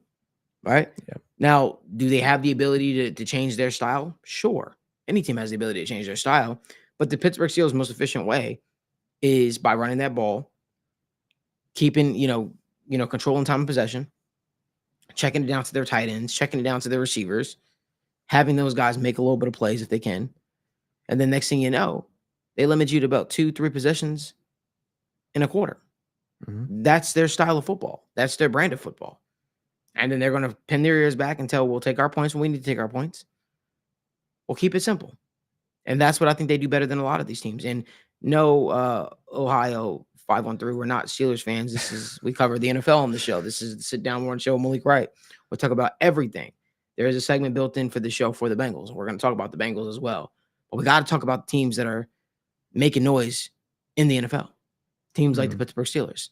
Right? Yeah. Now, do they have the ability to change their style? Sure. Any team has the ability to change their style, but the Pittsburgh Steelers' most efficient way is by running that ball, keeping, controlling time of possession, checking it down to their tight ends, checking it down to their receivers, having those guys make a little bit of plays if they can. And then next thing you know, they limit you to about 2-3 possessions in a quarter. That's their style of football. That's their brand of football. And then they're going to pin their ears back and tell, we'll take our points when we need to take our points. We'll keep it simple. And that's what I think they do better than a lot of these teams. And no, Ohio 513, we're not Steelers fans. We cover the NFL on the show. This is the Sit Down Morning Show with Malik Wright. We'll talk about everything. There is a segment built in for the show for the Bengals. We're going to talk about the Bengals as well. But we got to talk about the teams that are making noise in the NFL. Teams like the Pittsburgh Steelers.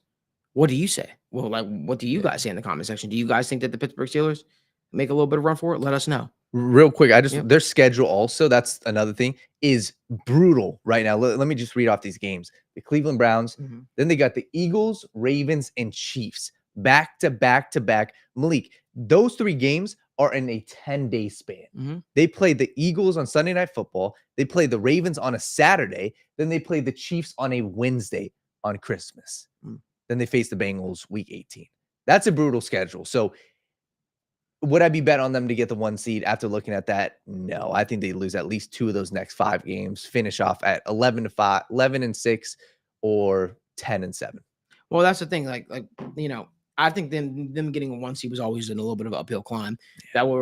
What do you say? Well, what do you guys say in the comment section? Do you guys think that the Pittsburgh Steelers make a little bit of run for it? Let us know. Real quick, their schedule also, that's another thing, is brutal right now. Let me just read off these games. The Cleveland Browns, then they got the Eagles, Ravens, and Chiefs back to back to back. Malik, those 3 games are in a 10-day span. They play the Eagles on Sunday Night Football. They play the Ravens on a Saturday. Then they play the Chiefs on a Wednesday on Christmas. Then they face the Bengals week 18. That's a brutal schedule. So would I be bet on them to get the 1 seed after looking at that? No, I think they lose at least 2 of those next 5 games, finish off at 11-6 or 10-7. Well, that's the thing. I think them getting a 1 seed was always in a little bit of an uphill climb. That would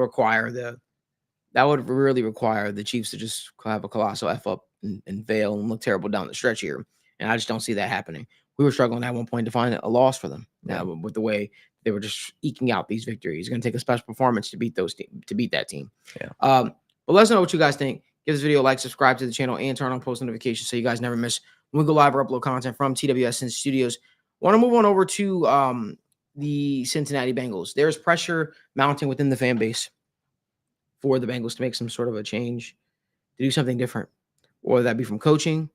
really require the Chiefs to just have a colossal F up and fail and look terrible down the stretch here. And I just don't see that happening. We were struggling at one point to find a loss for them. Now, with the way they were just eking out these victories, it's going to take a special performance to beat that team. Yeah. But let us know what you guys think. Give this video a like, subscribe to the channel, and turn on post notifications so you guys never miss when we go live or upload content from TWSN Studios. Want to move on over to the Cincinnati Bengals. There's pressure mounting within the fan base for the Bengals to make some sort of a change, to do something different, whether that be from coaching,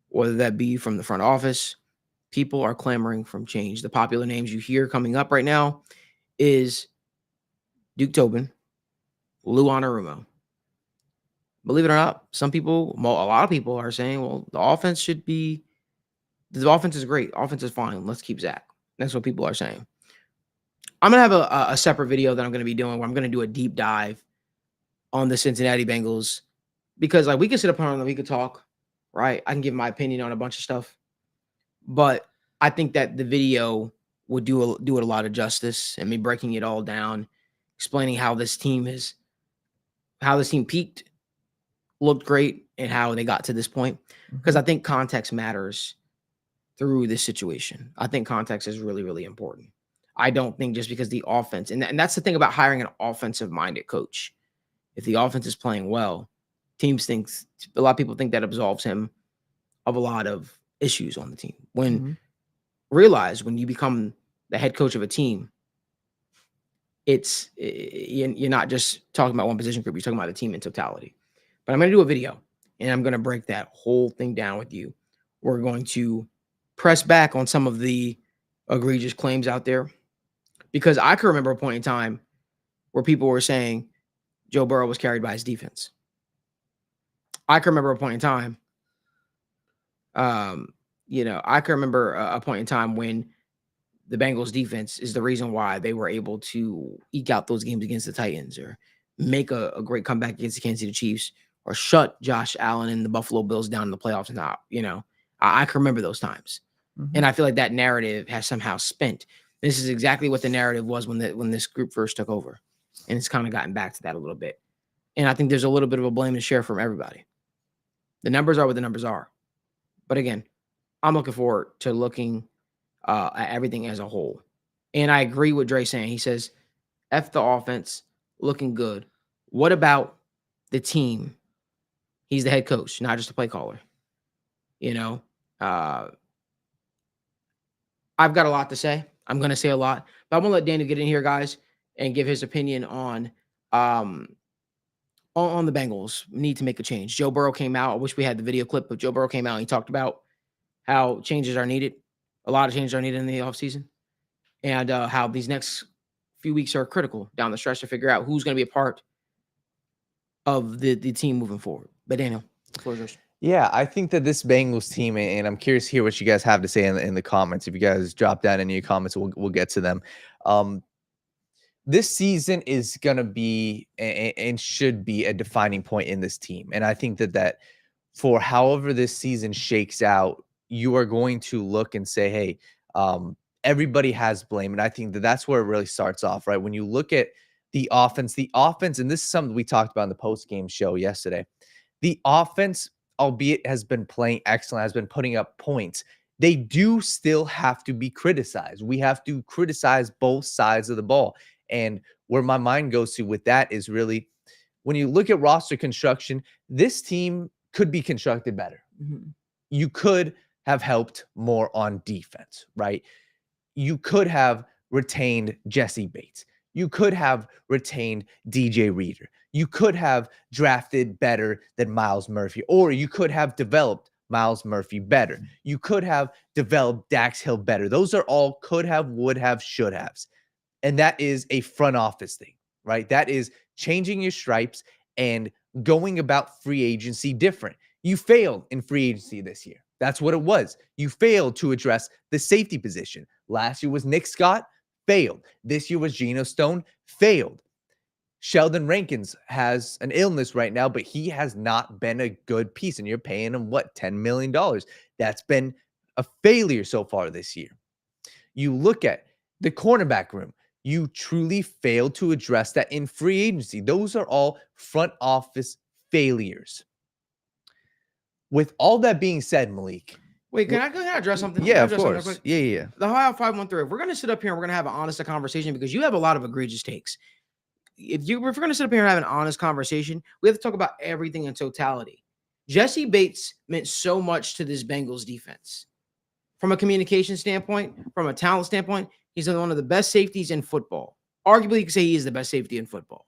whether that be from the front office. People are clamoring from change. The popular names you hear coming up right now is Duke Tobin, Lou Anarumo. Believe it or not, a lot of people are saying, well, the offense is great. Offense is fine. Let's keep Zach. That's what people are saying. I'm going to have a separate video that I'm going to be doing where I'm going to do a deep dive on the Cincinnati Bengals because we could sit up here and we could talk, right? I can give my opinion on a bunch of stuff, but I think that the video would do it a lot of justice and me breaking it all down, explaining how this team peaked, looked great, and how they got to this point. Because I think context matters through this situation. I think context is really, really important. I don't think just because the offense, and that's the thing about hiring an offensive-minded coach. If the offense is playing well, a lot of people think that absolves him of a lot of issues on the team. When realize when you become the head coach of a team, you're not just talking about one position group, you're talking about the team in totality. But I'm going to do a video and I'm going to break that whole thing down with you. We're going to press back on some of the egregious claims out there because I can remember a point in time where people were saying Joe Burrow was carried by his defense. I can remember a point in time, I can remember a point in time when the Bengals defense is the reason why they were able to eke out those games against the Titans or make a great comeback against the Kansas City Chiefs or shut Josh Allen and the Buffalo Bills down in the playoffs. And I can remember those times. And I feel like that narrative has somehow spent. This is exactly what the narrative was when this group first took over. And it's kind of gotten back to that a little bit. And I think there's a little bit of a blame to share from everybody. The numbers are what the numbers are. But again, I'm looking forward to looking at everything as a whole. And I agree with Dre saying. He says, F the offense, looking good. What about the team? He's the head coach, not just a play caller. I've got a lot to say. I'm going to say a lot. But I'm going to let Daniel get in here, guys, and give his opinion on the Bengals. We need to make a change. Joe Burrow came out. I wish we had the video clip, but Joe Burrow came out and he talked about how changes are needed. A lot of changes are needed in the offseason. And how these next few weeks are critical down the stretch to figure out who's going to be a part of the team moving forward. But Daniel, the floor is yours. Yeah, I think that this Bengals team, and I'm curious to hear what you guys have to say in the comments. If you guys drop down any comments, we'll get to them. This season is going to be and should be a defining point in this team. And I think that for however this season shakes out, you are going to look and say, hey, everybody has blame. And I think that's where it really starts off, right? When you look at the offense, and this is something we talked about in the post-game show yesterday, the offense, albeit has been playing excellent, has been putting up points, they do still have to be criticized. We have to criticize both sides of the ball. And where my mind goes to with that is really when you look at roster construction, this team could be constructed better. You could have helped more on defense, right? You could have retained Jesse Bates. You could have retained DJ Reader. You could have drafted better than Miles Murphy, or you could have developed Miles Murphy better. You could have developed Dax Hill better. Those are all could have, would have, should haves. And that is a front office thing, right? That is changing your stripes and going about free agency different. You failed in free agency this year. That's what it was. You failed to address the safety position. Last year was Nick Scott, failed. This year was Geno Stone, failed. Sheldon Rankins has an illness right now, but he has not been a good piece. And you're paying him, what, $10 million? That's been a failure so far this year. You look at the cornerback room. You truly failed to address that in free agency. Those are all front office failures. With all that being said, Malik. Wait, can I address something? Yeah, of course. Yeah. The Ohio 513. We're going to sit up here and we're going to have an honest conversation because you have a lot of egregious takes. if we're going to sit up here and have an honest conversation, we have to talk about everything in totality. Jesse Bates meant so much to this Bengals defense. From a communication standpoint, from a talent standpoint, he's one of the best safeties in football. Arguably, you could say he is the best safety in football.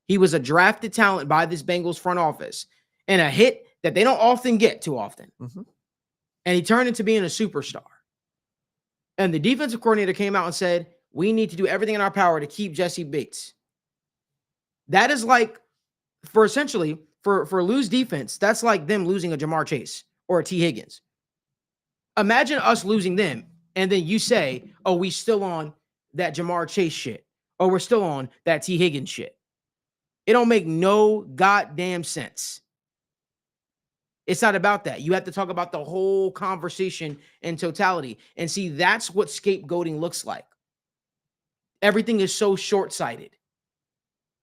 He was a drafted talent by this Bengals front office and a hit that they don't often get too often. Mm-hmm. And he turned into being a superstar. And the defensive coordinator came out and said, we need to do everything in our power to keep Jesse Bates. That is like, for essentially, for Lou's defense, that's like them losing a Jamar Chase or a T. Higgins. Imagine us losing them, and then you say, oh, we still on that Jamar Chase shit, or we're still on that T. Higgins shit. It don't make no goddamn sense. It's not about that. You have to talk about the whole conversation in totality. And see, that's what scapegoating looks like. Everything is so short-sighted.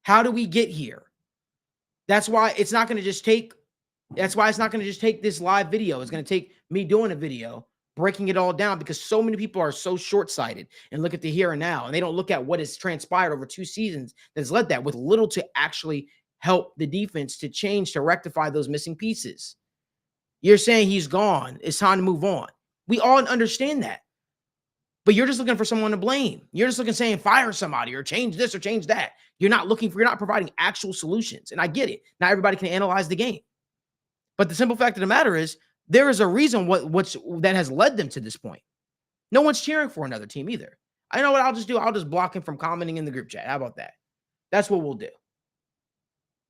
How do we get here? That's why it's not going to just take this live video. It's going to take me doing a video, breaking it all down, because so many people are so short-sighted and look at the here and now, and they don't look at what has transpired over 2 seasons that's led that, with little to actually help the defense to change, to rectify those missing pieces. You're saying he's gone. It's time to move on. We all understand that. But you're just looking for someone to blame. You're just looking, saying fire somebody or change this or change that. You're not providing actual solutions. And I get it. Not everybody can analyze the game. But the simple fact of the matter is, there is a reason that has led them to this point. No one's cheering for another team either. I know what I'll just do. I'll just block him from commenting in the group chat. How about that? That's what we'll do.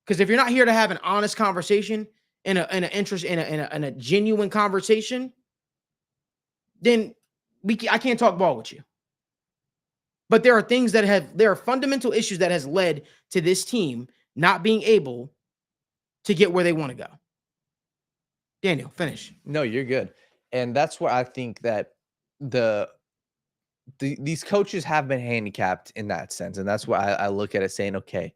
Because if you're not here to have an honest conversation and a genuine conversation, then I can't talk ball with you. But there are fundamental issues that has led to this team not being able to get where they want to go. Daniel, finish. No, you're good. And that's where I think that these coaches have been handicapped in that sense. And that's why I look at it saying, okay,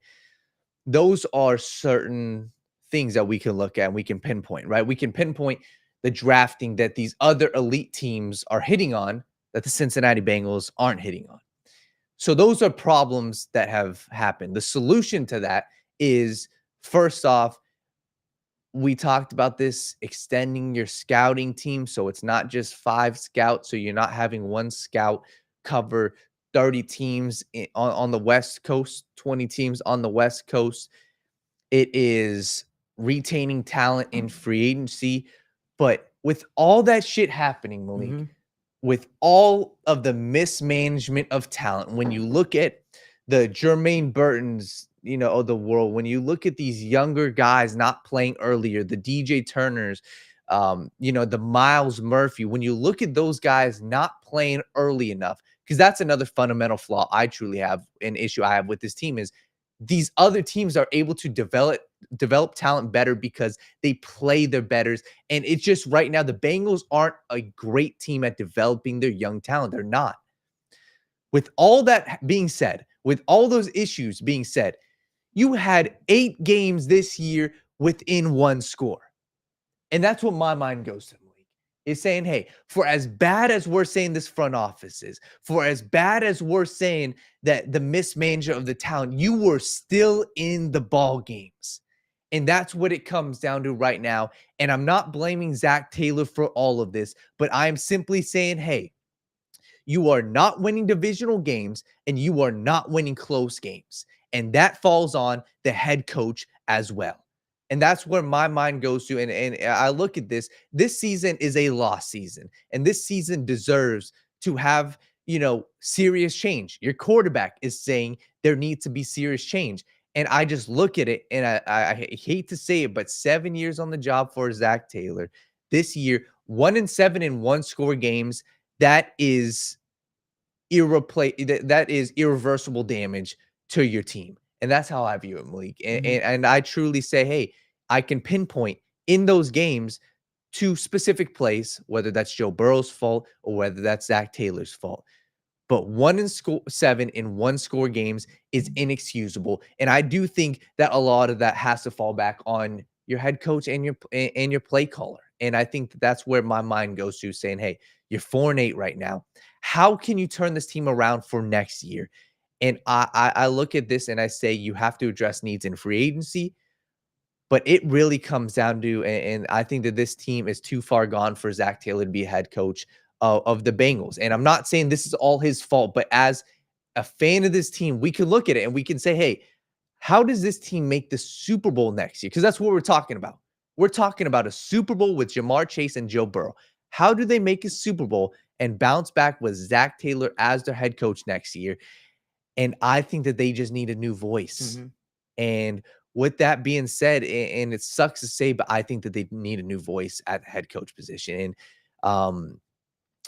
those are certain things that we can look at and we can pinpoint, right? We can pinpoint the drafting that these other elite teams are hitting on that the Cincinnati Bengals aren't hitting on. So those are problems that have happened. The solution to that is, first off, we talked about this, extending your scouting team. So it's not just 5 scouts. So you're not having one scout cover 30 teams on the West Coast, 20 teams on the West Coast. It is retaining talent in free agency. But with all that shit happening, Malik, with all of the mismanagement of talent, when you look at the Jermaine Burtons, of the world, when you look at these younger guys not playing earlier, the DJ Turners, the Miles Murphy, when you look at those guys not playing early enough, because that's another fundamental flaw I truly have, an issue I have with this team, is these other teams are able to develop talent better because they play their betters. And it's just right now, the Bengals aren't a great team at developing their young talent. They're not. With all that being said, with all those issues being said, you had 8 games this year within 1 score. And that's what my mind goes to, Malik, is saying, hey, for as bad as we're saying this front office is, for as bad as we're saying that the mismanagement of the talent, you were still in the ball games. And that's what it comes down to right now. And I'm not blaming Zach Taylor for all of this, but I'm simply saying, hey, you are not winning divisional games and you are not winning close games. And that falls on the head coach as well. And that's where my mind goes to. And I look at this. This season is a lost season. And this season deserves to have, serious change. Your quarterback is saying there needs to be serious change. And I just look at it, and I hate to say it, but 7 years on the job for Zach Taylor. This year, 1-7 in 1-score games. That is irreversible damage to your team. And that's how I view it, Malik. And I truly say, hey, I can pinpoint in those games to specific plays, whether that's Joe Burrow's fault or whether that's Zach Taylor's fault. But 1-7 in 1-score games is inexcusable. And I do think that a lot of that has to fall back on your head coach and your play caller. And I think that's where my mind goes to, saying, hey, you're 4-8 right now. How can you turn this team around for next year? And I look at this and I say you have to address needs in free agency, but it really comes down to, and I think that this team is too far gone for Zach Taylor to be a head coach of the Bengals. And I'm not saying this is all his fault, but as a fan of this team, we can look at it and we can say, hey, how does this team make the Super Bowl next year? Because that's what we're talking about. We're talking about a Super Bowl with Jamar Chase and Joe Burrow. How do they make a Super Bowl and bounce back with Zach Taylor as their head coach next year? And I think that they just need a new voice. Mm-hmm. And with that being said, and it sucks to say, but I think that they need a new voice at the head coach position. And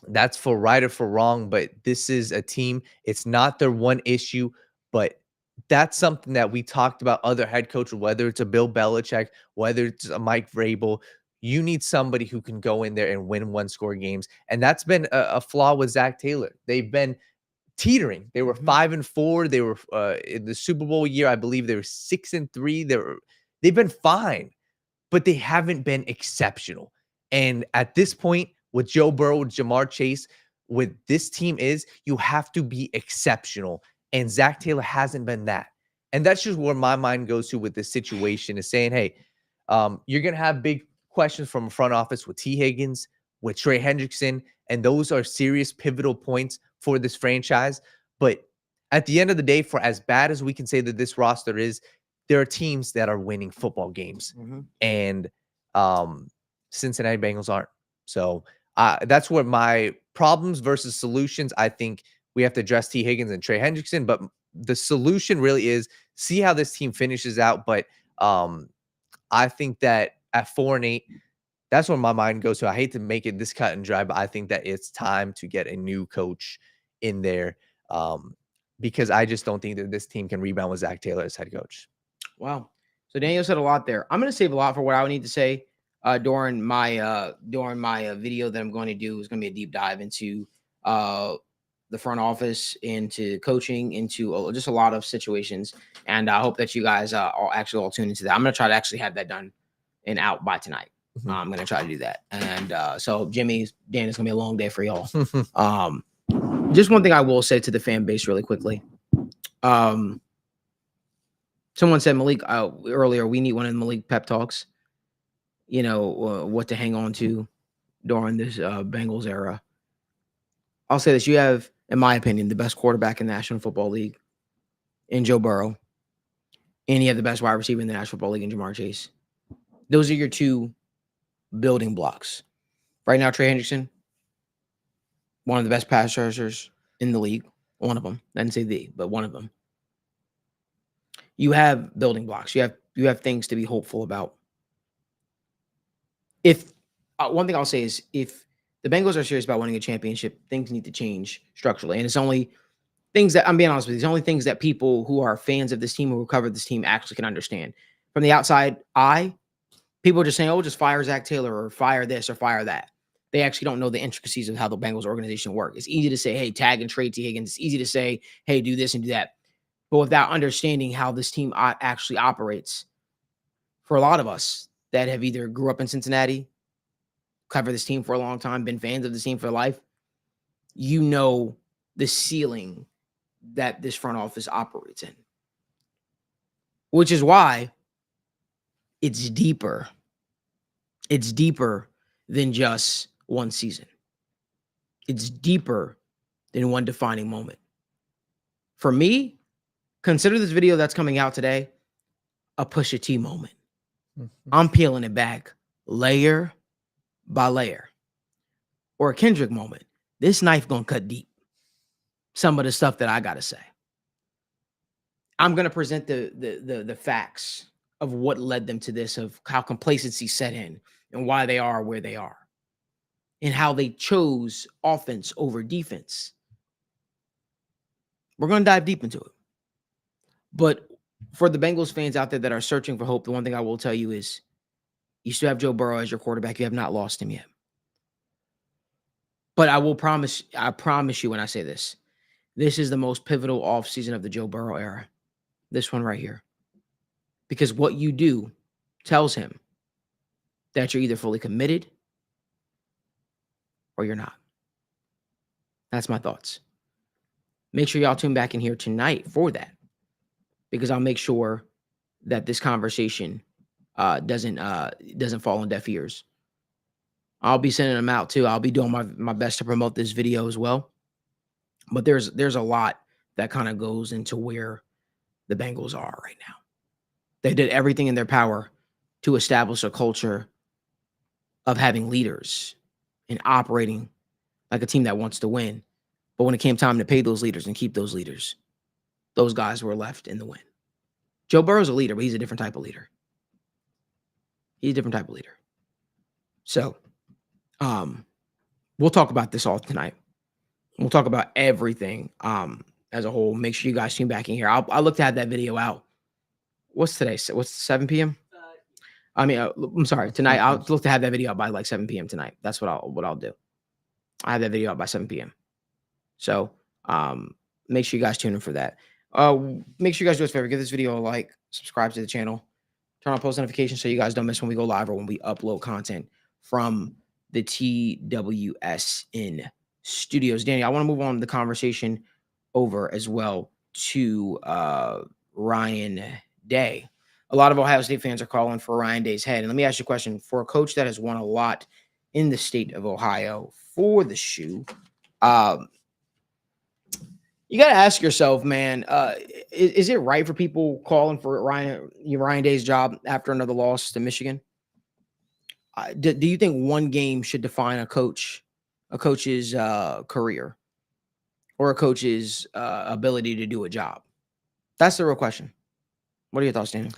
that's for right or for wrong, but this is a team. It's not their one issue, but that's something that we talked about other head coaches, whether it's a Bill Belichick, whether it's a Mike Vrabel. You need somebody who can go in there and win one-score games. And that's been a flaw with Zach Taylor. They've been teetering. They were 5-4. They were in the Super Bowl year, I believe they were 6-3. They've been fine, but they haven't been exceptional. And at this point, with Joe Burrow, with Jamar Chase, with this team you have to be exceptional. And Zach Taylor hasn't been that. And that's just where my mind goes to with this situation, is saying, hey, you're going to have big questions from a front office with T. Higgins, with Trey Hendrickson, and those are serious pivotal points for this franchise. But at the end of the day, for as bad as we can say that this roster is, there are teams that are winning football games. Mm-hmm. And Cincinnati Bengals aren't. So that's where my problems versus solutions, I think we have to address T. Higgins and Trey Hendrickson. But the solution really is see how this team finishes out. But I think that at 4-8, that's where my mind goes to. I hate to make it this cut and dry, but I think that it's time to get a new coach in there because I just don't think that this team can rebound with Zach Taylor as head coach. Wow. So Daniel said a lot there. I'm going to save a lot for what I would need to say during my video that I'm going to do. Is going to be a deep dive into the front office, into coaching, into just a lot of situations. And I hope that you guys all tune into that. I'm going to try to actually have that done and out by tonight. I'm going to try to do that. And so Dan, it's going to be a long day for y'all. Just one thing I will say to the fan base really quickly. Someone said, Malik, earlier, we need one of the Malik pep talks, what to hang on to during this Bengals era. I'll say this. You have, in my opinion, the best quarterback in the National Football League in Joe Burrow. And you have the best wide receiver in the National Football League in Jamar Chase. Those are your two building blocks. Right now, Trey Hendrickson, one of the best pass rushers in the league. One of them. I didn't say the, but one of them. You have building blocks. You have things to be hopeful about. If one thing I'll say is, if the Bengals are serious about winning a championship, things need to change structurally. And it's only things that, I'm being honest with you, it's only things that people who are fans of this team, who cover this team, actually can understand. From the outside eye, people are just saying, oh, just fire Zach Taylor or fire this or fire that. They actually don't know the intricacies of how the Bengals organization work. It's easy to say, hey, tag and trade T. Higgins. It's easy to say, hey, do this and do that. But without understanding how this team actually operates, for a lot of us that have either grew up in Cincinnati, covered this team for a long time, been fans of this team for life, you know the ceiling that this front office operates in. Which is why it's deeper. It's deeper than just one season. It's deeper than one defining moment. For me, consider this video that's coming out today a Pusha T moment. I'm peeling it back layer by layer. Or a Kendrick moment. This knife gonna cut deep. Some of the stuff that I gotta say. I'm gonna present the facts of what led them to this, of how complacency set in and why they are where they are and how they chose offense over defense. We're going to dive deep into it. But for the Bengals fans out there that are searching for hope, the one thing I will tell you is you still have Joe Burrow as your quarterback. You have not lost him yet. But I promise you when I say this, this is the most pivotal offseason of the Joe Burrow era. This one right here. Because what you do tells him that you're either fully committed or you're not. That's my thoughts. Make sure y'all tune back in here tonight for that, because I'll make sure that this conversation doesn't fall on deaf ears. I'll be sending them out too. I'll be doing my best to promote this video as well. But there's a lot that kind of goes into where the Bengals are right now. They did everything in their power to establish a culture of having leaders and operating like a team that wants to win. But when it came time to pay those leaders and keep those leaders, those guys were left in the wind. Joe Burrow's a leader, but he's a different type of leader. He's a different type of leader. So, we'll talk about this all tonight. We'll talk about everything as a whole. Make sure you guys tune back in here. I'll look to have that video out. What's today? What's 7 p.m.? I'm sorry. Tonight, I'll look to have that video out by like 7 p.m. tonight. That's what I'll do. I have that video out by 7 p.m. So make sure you guys tune in for that. Make sure you guys do us a favor. Give this video a like. Subscribe to the channel. Turn on post notifications so you guys don't miss when we go live or when we upload content from the TWSN studios. Danny, I want to move on the conversation over as well to Ryan Day. A lot of Ohio State fans are calling for Ryan Day's head. And let me ask you a question. For a coach that has won a lot in the state of Ohio for the shoe, you got to ask yourself, man, is it right for people calling for Ryan Day's job after another loss to Michigan? Do you think one game should define a coach's career or a coach's ability to do a job? That's the real question. What are your thoughts, Daniel?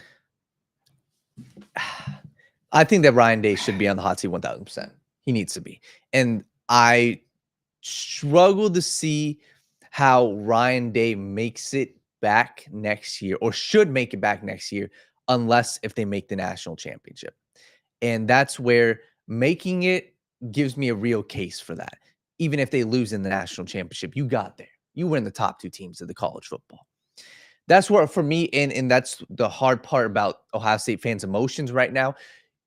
I think that Ryan Day should be on the hot seat 1,000%. He needs to be. And I struggle to see how Ryan Day makes it back next year, or should make it back next year, unless if they make the national championship. And that's where making it gives me a real case for that. Even if they lose in the national championship, you got there. You were in the top 2 teams of the college football. That's where, for me, and that's the hard part about Ohio State fans' emotions right now.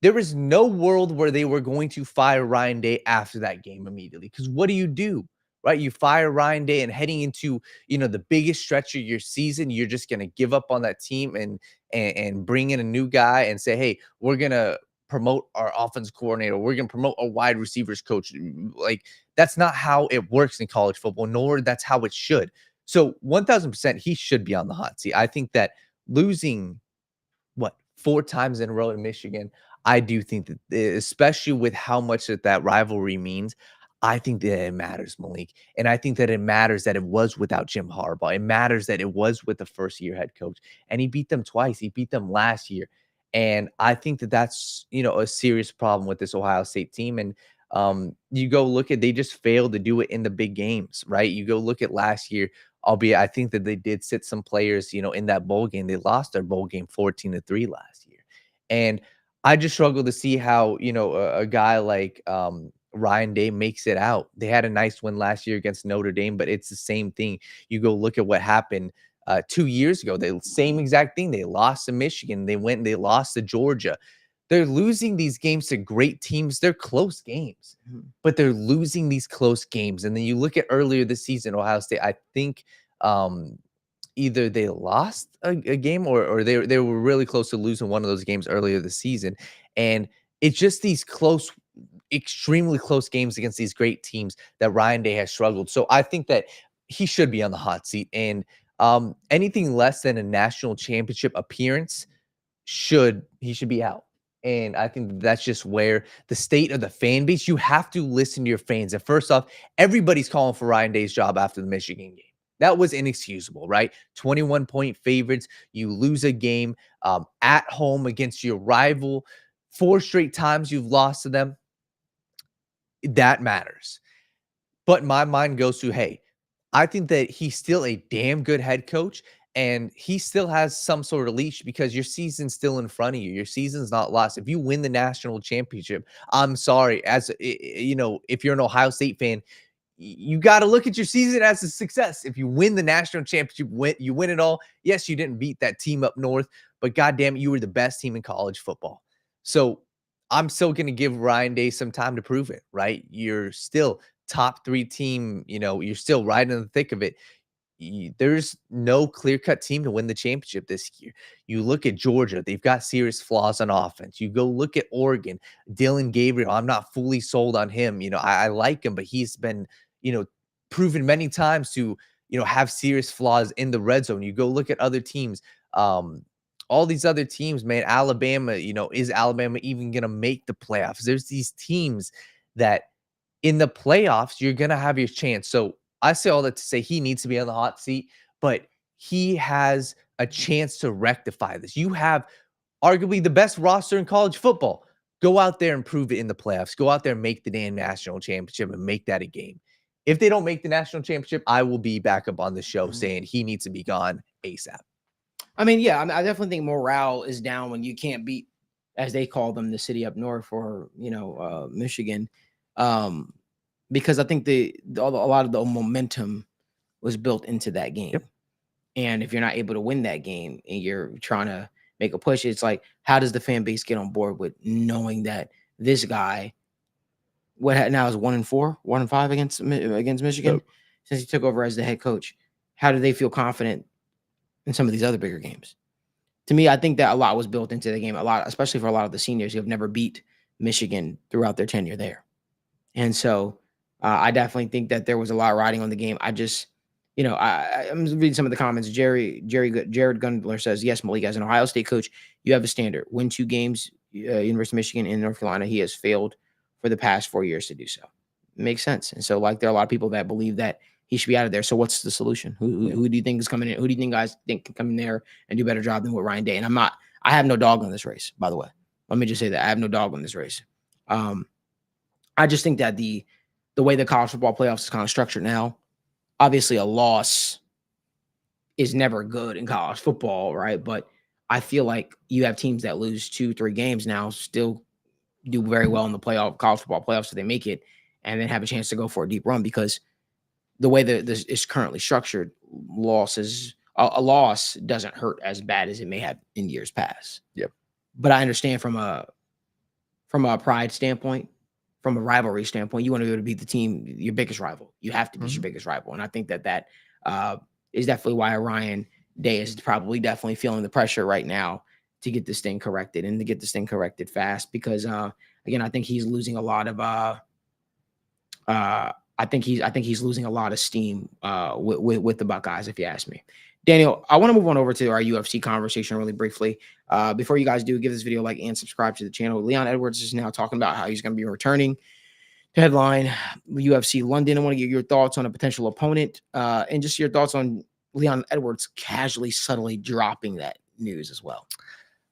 There is no world where they were going to fire Ryan Day after that game immediately. Because what do? Right? You fire Ryan Day, and heading into, the biggest stretch of your season, you're just going to give up on that team and bring in a new guy and say, hey, we're going to promote our offense coordinator. We're going to promote our wide receivers coach. Like, that's not how it works in college football, nor that's how it should. So 1,000%, he should be on the hot seat. I think that losing 4 times in a row in Michigan, I do think that, especially with how much that rivalry means, I think that it matters, Malik. And I think that it matters that it was without Jim Harbaugh. It matters that it was with the first-year head coach. And he beat them twice. He beat them last year. And I think that that's, a serious problem with this Ohio State team. And you go look at, they just failed to do it in the big games, right? You go look at last year, albeit I think that they did sit some players, in that bowl game. They lost their bowl game 14-3 last year. And I just struggle to see how, a guy like Ryan Day makes it out. They had a nice win last year against Notre Dame, but it's the same thing. You go look at what happened 2 years ago. The same exact thing. They lost to Michigan. They went and they lost to Georgia. They're losing these games to great teams. They're close games, but they're losing these close games. And then you look at earlier this season, Ohio State, I think either they lost a game or they were really close to losing one of those games earlier this season. And it's just these close, extremely close games against these great teams that Ryan Day has struggled. So I think that he should be on the hot seat. And anything less than a national championship appearance, he should be out. And I think that's just where the state of the fan base, you have to listen to your fans. And first off, everybody's calling for Ryan Day's job after the Michigan game. That was inexcusable, right? 21-point favorites. You lose a game at home against your rival. 4 straight times you've lost to them. That matters. But my mind goes to, hey, I think that he's still a damn good head coach. And he still has some sort of leash because your season's still in front of you. Your season's not lost. If you win the national championship, I'm sorry. As if you're an Ohio State fan, you got to look at your season as a success. If you win the national championship, you win it all. Yes, you didn't beat that team up north, but goddamn it, you were the best team in college football. So I'm still going to give Ryan Day some time to prove it, right? You're still top 3 team. You're still right in the thick of it. there's no clear-cut team to win the championship this year. You look at Georgia, they've got serious flaws on offense. You go look at Oregon, Dylan Gabriel, I'm not fully sold on him. I like him, but he's been, proven many times to, have serious flaws in the red zone. You go look at other teams, all these other teams, man. Alabama, is Alabama even going to make the playoffs? There's these teams that in the playoffs, you're going to have your chance. So I say all that to say he needs to be on the hot seat, but he has a chance to rectify this. You have arguably the best roster in college football. Go out there and prove it in the playoffs. Go out there and make the damn national championship and make that a game. If they don't make the national championship, I will be back up on the show saying he needs to be gone ASAP. I mean, yeah, I definitely think morale is down when you can't beat, as they call them, the city up north or, Michigan. Because I think a lot of the momentum was built into that game. Yep. And if you're not able to win that game and you're trying to make a push, it's like, how does the fan base get on board with knowing that this guy, now is 1-4, 1-5 against Michigan since he took over as the head coach? How do they feel confident in some of these other bigger games? To me, I think that a lot was built into the game, especially for a lot of the seniors who have never beat Michigan throughout their tenure there. And so I definitely think that there was a lot riding on the game. I just, I'm reading some of the comments. Jared Gundler says, yes, Malik, as an Ohio State coach, you have a standard. Win 2 games, University of Michigan and North Carolina. He has failed for the past 4 years to do so. Makes sense. And so, there are a lot of people that believe that he should be out of there. So what's the solution? Who do you think is coming in? Who do you think guys think can come in there and do a better job than what Ryan Day? And I have no dog on this race, by the way. Let me just say that I have no dog on this race. I just think that the way the college football playoffs is kind of structured now, obviously a loss is never good in college football, right? But I feel like you have teams that lose 2-3 games now still do very well in the college football playoffs, so they make it and then have a chance to go for a deep run, because the way that this is currently structured, a loss doesn't hurt as bad as it may have in years past. Yep. But I understand from a pride standpoint, from a rivalry standpoint, you want to be able to beat the team, your biggest rival. You have to beat your biggest rival. And I think that is definitely why Ryan Day is definitely feeling the pressure right now to get this thing corrected and to get this thing corrected fast. Because again, I think he's losing a lot of I think he's losing a lot of steam with the Buckeyes, if you ask me. Daniel, I want to move on over to our UFC conversation really briefly. Before you guys do, give this video a like and subscribe to the channel. Leon Edwards is now talking about how he's going to be returning to headline UFC London. I want to get your thoughts on a potential opponent and just your thoughts on Leon Edwards casually, subtly dropping that news as well.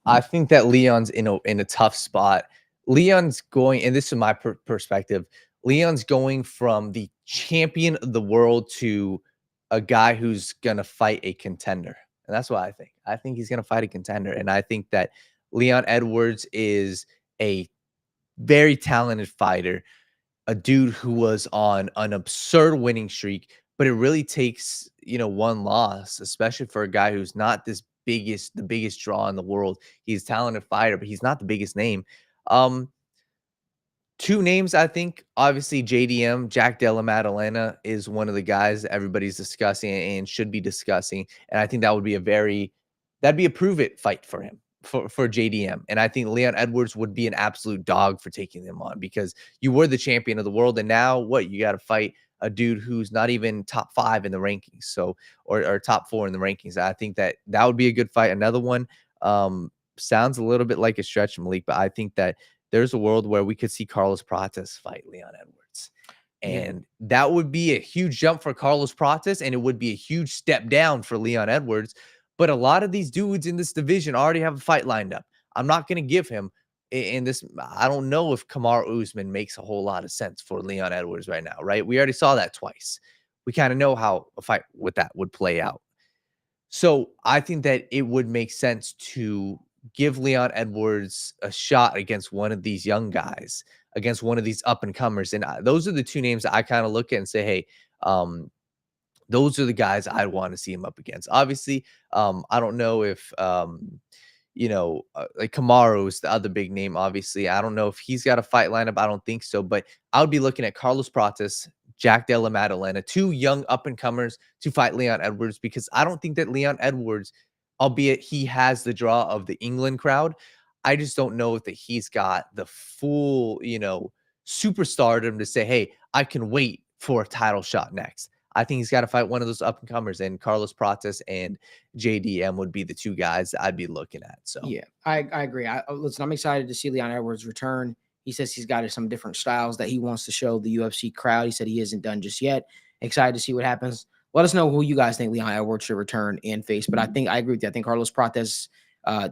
I think that Leon's in a tough spot. Leon's going, and this is my perspective, Leon's going from the champion of the world to a guy who's going to fight a contender. And that's what I think. I think he's going to fight a contender. And I think that Leon Edwards is a very talented fighter, a dude who was on an absurd winning streak, but it really takes, one loss, especially for a guy who's not the biggest draw in the world. He's a talented fighter, but he's not the biggest name. Two names, I think, obviously JDM, Jack Della Maddalena, is one of the guys that everybody's discussing and should be discussing. And I think that would be that'd be a prove-it fight for him, for JDM. And I think Leon Edwards would be an absolute dog for taking them on, because you were the champion of the world. And now you got to fight a dude who's not even top 5 in the rankings. So, or top 4 in the rankings. I think that would be a good fight. Another one sounds a little bit like a stretch, Malik, but I think that there's a world where we could see Carlos Prates fight Leon Edwards. And that would be a huge jump for Carlos Prates, and it would be a huge step down for Leon Edwards. But a lot of these dudes in this division already have a fight lined up. I'm not going to give him in this. I don't know if Kamaru Usman makes a whole lot of sense for Leon Edwards right now, right? We already saw that twice. We kind of know how a fight with that would play out. So I think that it would make sense to give Leon Edwards a shot against one of these young guys, against one of these up-and-comers. And those are the two names that I kind of look at and say, hey, those are the guys I'd want to see him up against. Obviously, I don't know if, like Kamaru is the other big name, obviously. I don't know if he's got a fight lineup. I don't think so. But I would be looking at Carlos Prates, Jack Della Maddalena, 2 young up-and-comers to fight Leon Edwards, because I don't think that Leon Edwards, albeit he has the draw of the England crowd, I just don't know if that he's got the full, superstardom to say, hey, I can wait for a title shot next. I think he's got to fight one of those up-and-comers, and Carlos Prates and JDM would be the 2 guys that I'd be looking at. So yeah, I agree. Listen, I'm excited to see Leon Edwards return. He says he's got some different styles that he wants to show the UFC crowd. He said he isn't done just yet. Excited to see what happens. Let us know who you guys think Leon Edwards should return and face. But I agree with you. I think Carlos Prates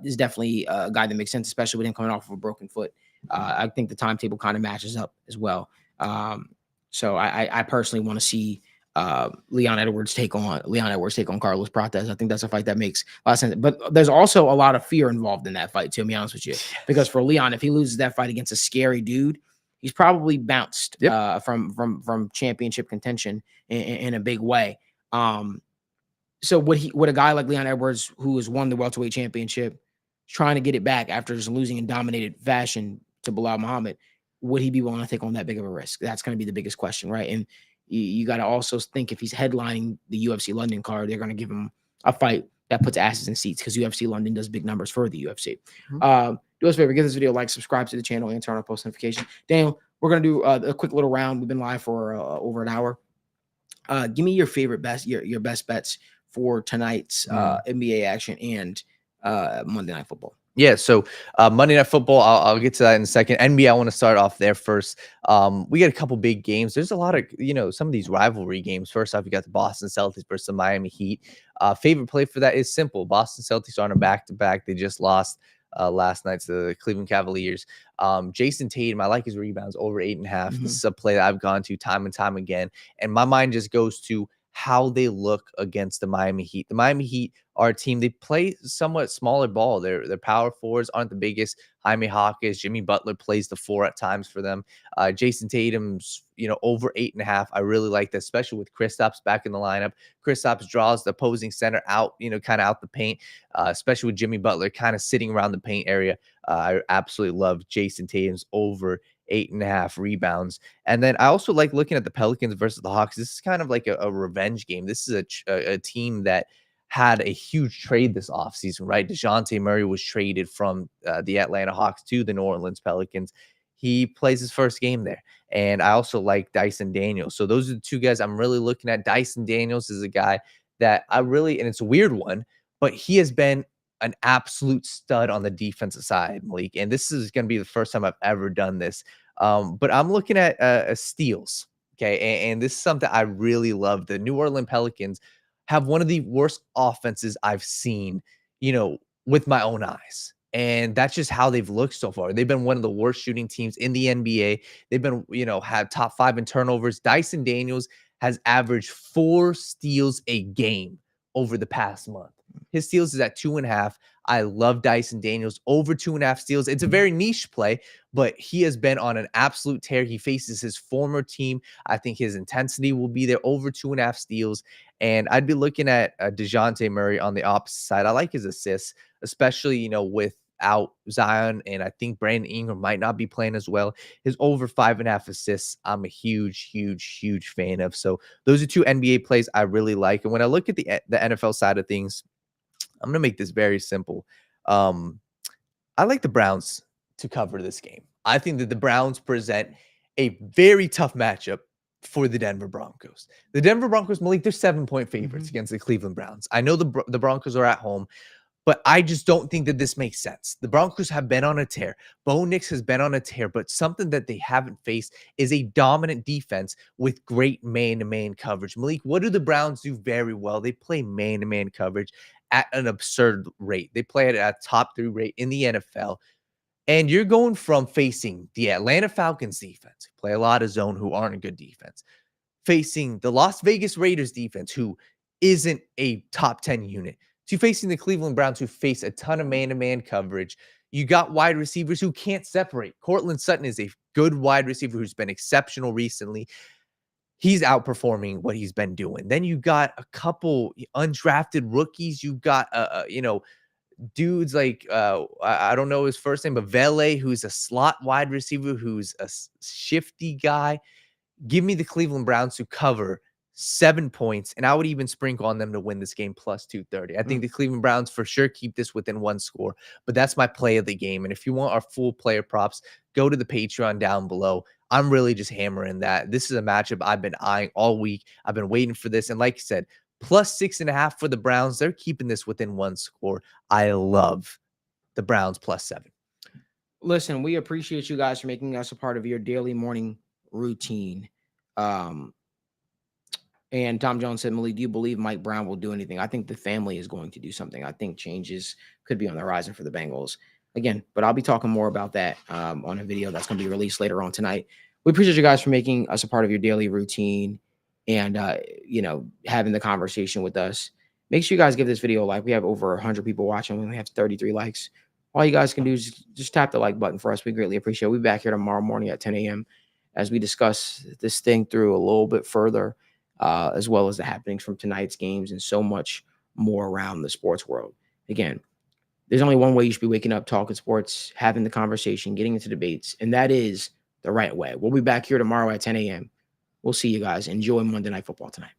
is definitely a guy that makes sense, especially with him coming off of a broken foot. I think the timetable kind of matches up as well. So I personally want to see Leon Edwards take on Carlos Prates. I think that's a fight that makes a lot of sense. But there's also a lot of fear involved in that fight, to be honest with you. Because for Leon, if he loses that fight against a scary dude, he's probably bounced from championship contention in a big way. So would a guy like Leon Edwards, who has won the welterweight championship, trying to get it back after just losing in dominated fashion to Bilal Muhammad, would he be willing to take on that big of a risk? That's going to be the biggest question, right? And you got to also think, if he's headlining the UFC London card, they're going to give him a fight that puts asses in seats, because UFC London does big numbers for the UFC. Do us a favor, give this video a like, subscribe to the channel, and turn on post notification. Daniel, we're going to do a quick little round. We've been live for over an hour. Give me your favorite your best bets for tonight's NBA action and Monday Night Football. Yeah, so Monday Night Football, I'll get to that in a second. NBA, I want to start off there first. We got a couple big games. There's a lot of, some of these rivalry games. First off, you got the Boston Celtics versus the Miami Heat. Favorite play for that is simple. Boston Celtics are on a back-to-back. They just lost last night to the Cleveland Cavaliers. Jason Tatum, I like his rebounds over 8.5. This is a play that I've gone to time and time again. And my mind just goes to how they look against the Miami Heat. The Miami Heat are a team, they play somewhat smaller ball. Their power forwards aren't the biggest. Jaime Hawkins, Jimmy Butler plays the 4 at times for them. Jason Tatum's, over 8.5. I really like that, especially with Kristaps back in the lineup. Kristaps draws the opposing center out, kind of out the paint, especially with Jimmy Butler kind of sitting around the paint area. I absolutely love Jason Tatum's over 8.5 rebounds. And then I also like looking at the Pelicans versus the Hawks. This is kind of like a revenge game. This is a team that had a huge trade this offseason, right? DeJounte Murray was traded from the Atlanta Hawks to the New Orleans Pelicans. He plays his first game there. And I also like Dyson Daniels. So those are the 2 guys I'm really looking at. Dyson Daniels is a guy that and it's a weird one, but he has been an absolute stud on the defensive side, Malik. And this is going to be the first time I've ever done this. But I'm looking at steals. Okay. And this is something I really love. The New Orleans Pelicans have one of the worst offenses I've seen, with my own eyes. And that's just how they've looked so far. They've been one of the worst shooting teams in the NBA. They've been, had top 5 in turnovers. Dyson Daniels has averaged 4 steals a game over the past month. His steals is at 2.5. I love Dyson Daniels over 2.5 steals. It's a very niche play, but he has been on an absolute tear. He faces his former team. I think his intensity will be there, over 2.5 steals. And I'd be looking at DeJounte Murray on the opposite side. I like his assists, especially, without Zion. And I think Brandon Ingram might not be playing as well. His over 5.5 assists, I'm a huge, huge, huge fan of. So those are 2 NBA plays I really like. And when I look at the NFL side of things, I'm going to make this very simple. I like the Browns to cover this game. I think that the Browns present a very tough matchup for the Denver Broncos. The Denver Broncos, Malik, they're 7-point favorites against the Cleveland Browns. I know the Broncos are at home, but I just don't think that this makes sense. The Broncos have been on a tear. Bo Nix has been on a tear, but something that they haven't faced is a dominant defense with great man-to-man coverage. Malik, what do the Browns do very well? They play man-to-man coverage at an absurd rate. They play it at a top 3 rate in the NFL. And you're going from facing the Atlanta Falcons defense, who play a lot of zone, who aren't a good defense, facing the Las Vegas Raiders defense, who isn't a top 10 unit, to facing the Cleveland Browns, who face a ton of man-to-man coverage. You got wide receivers who can't separate. Cortland Sutton is a good wide receiver who's been exceptional recently. He's outperforming what he's been doing. Then you got a couple undrafted rookies. You got, dudes like, I don't know his first name, but Vele, who's a slot wide receiver, who's a shifty guy. Give me the Cleveland Browns to cover 7 points, and I would even sprinkle on them to win this game plus 230. I think the Cleveland Browns for sure keep this within 1 score, but that's my play of the game. And if you want our full player props, go to the Patreon down below. I'm really just hammering that. This is a matchup I've been eyeing all week. I've been waiting for this. And like I said, plus 6.5 for the Browns. They're keeping this within 1 score. I love the Browns plus 7. Listen, we appreciate you guys for making us a part of your daily morning routine. And Tom Jones said, Malik, do you believe Mike Brown will do anything? I think the family is going to do something. I think changes could be on the horizon for the Bengals. Again, but I'll be talking more about that on a video that's going to be released later on tonight. We appreciate you guys for making us a part of your daily routine and, having the conversation with us. Make sure you guys give this video a like. We have over 100 people watching. We only have 33 likes. All you guys can do is just tap the like button for us. We greatly appreciate it. We'll be back here tomorrow morning at 10 a.m. as we discuss this thing through a little bit further, as well as the happenings from tonight's games and so much more around the sports world. Again, there's only one way you should be waking up, talking sports, having the conversation, getting into debates, and that is the right way. We'll be back here tomorrow at 10 a.m. We'll see you guys. Enjoy Monday Night Football tonight.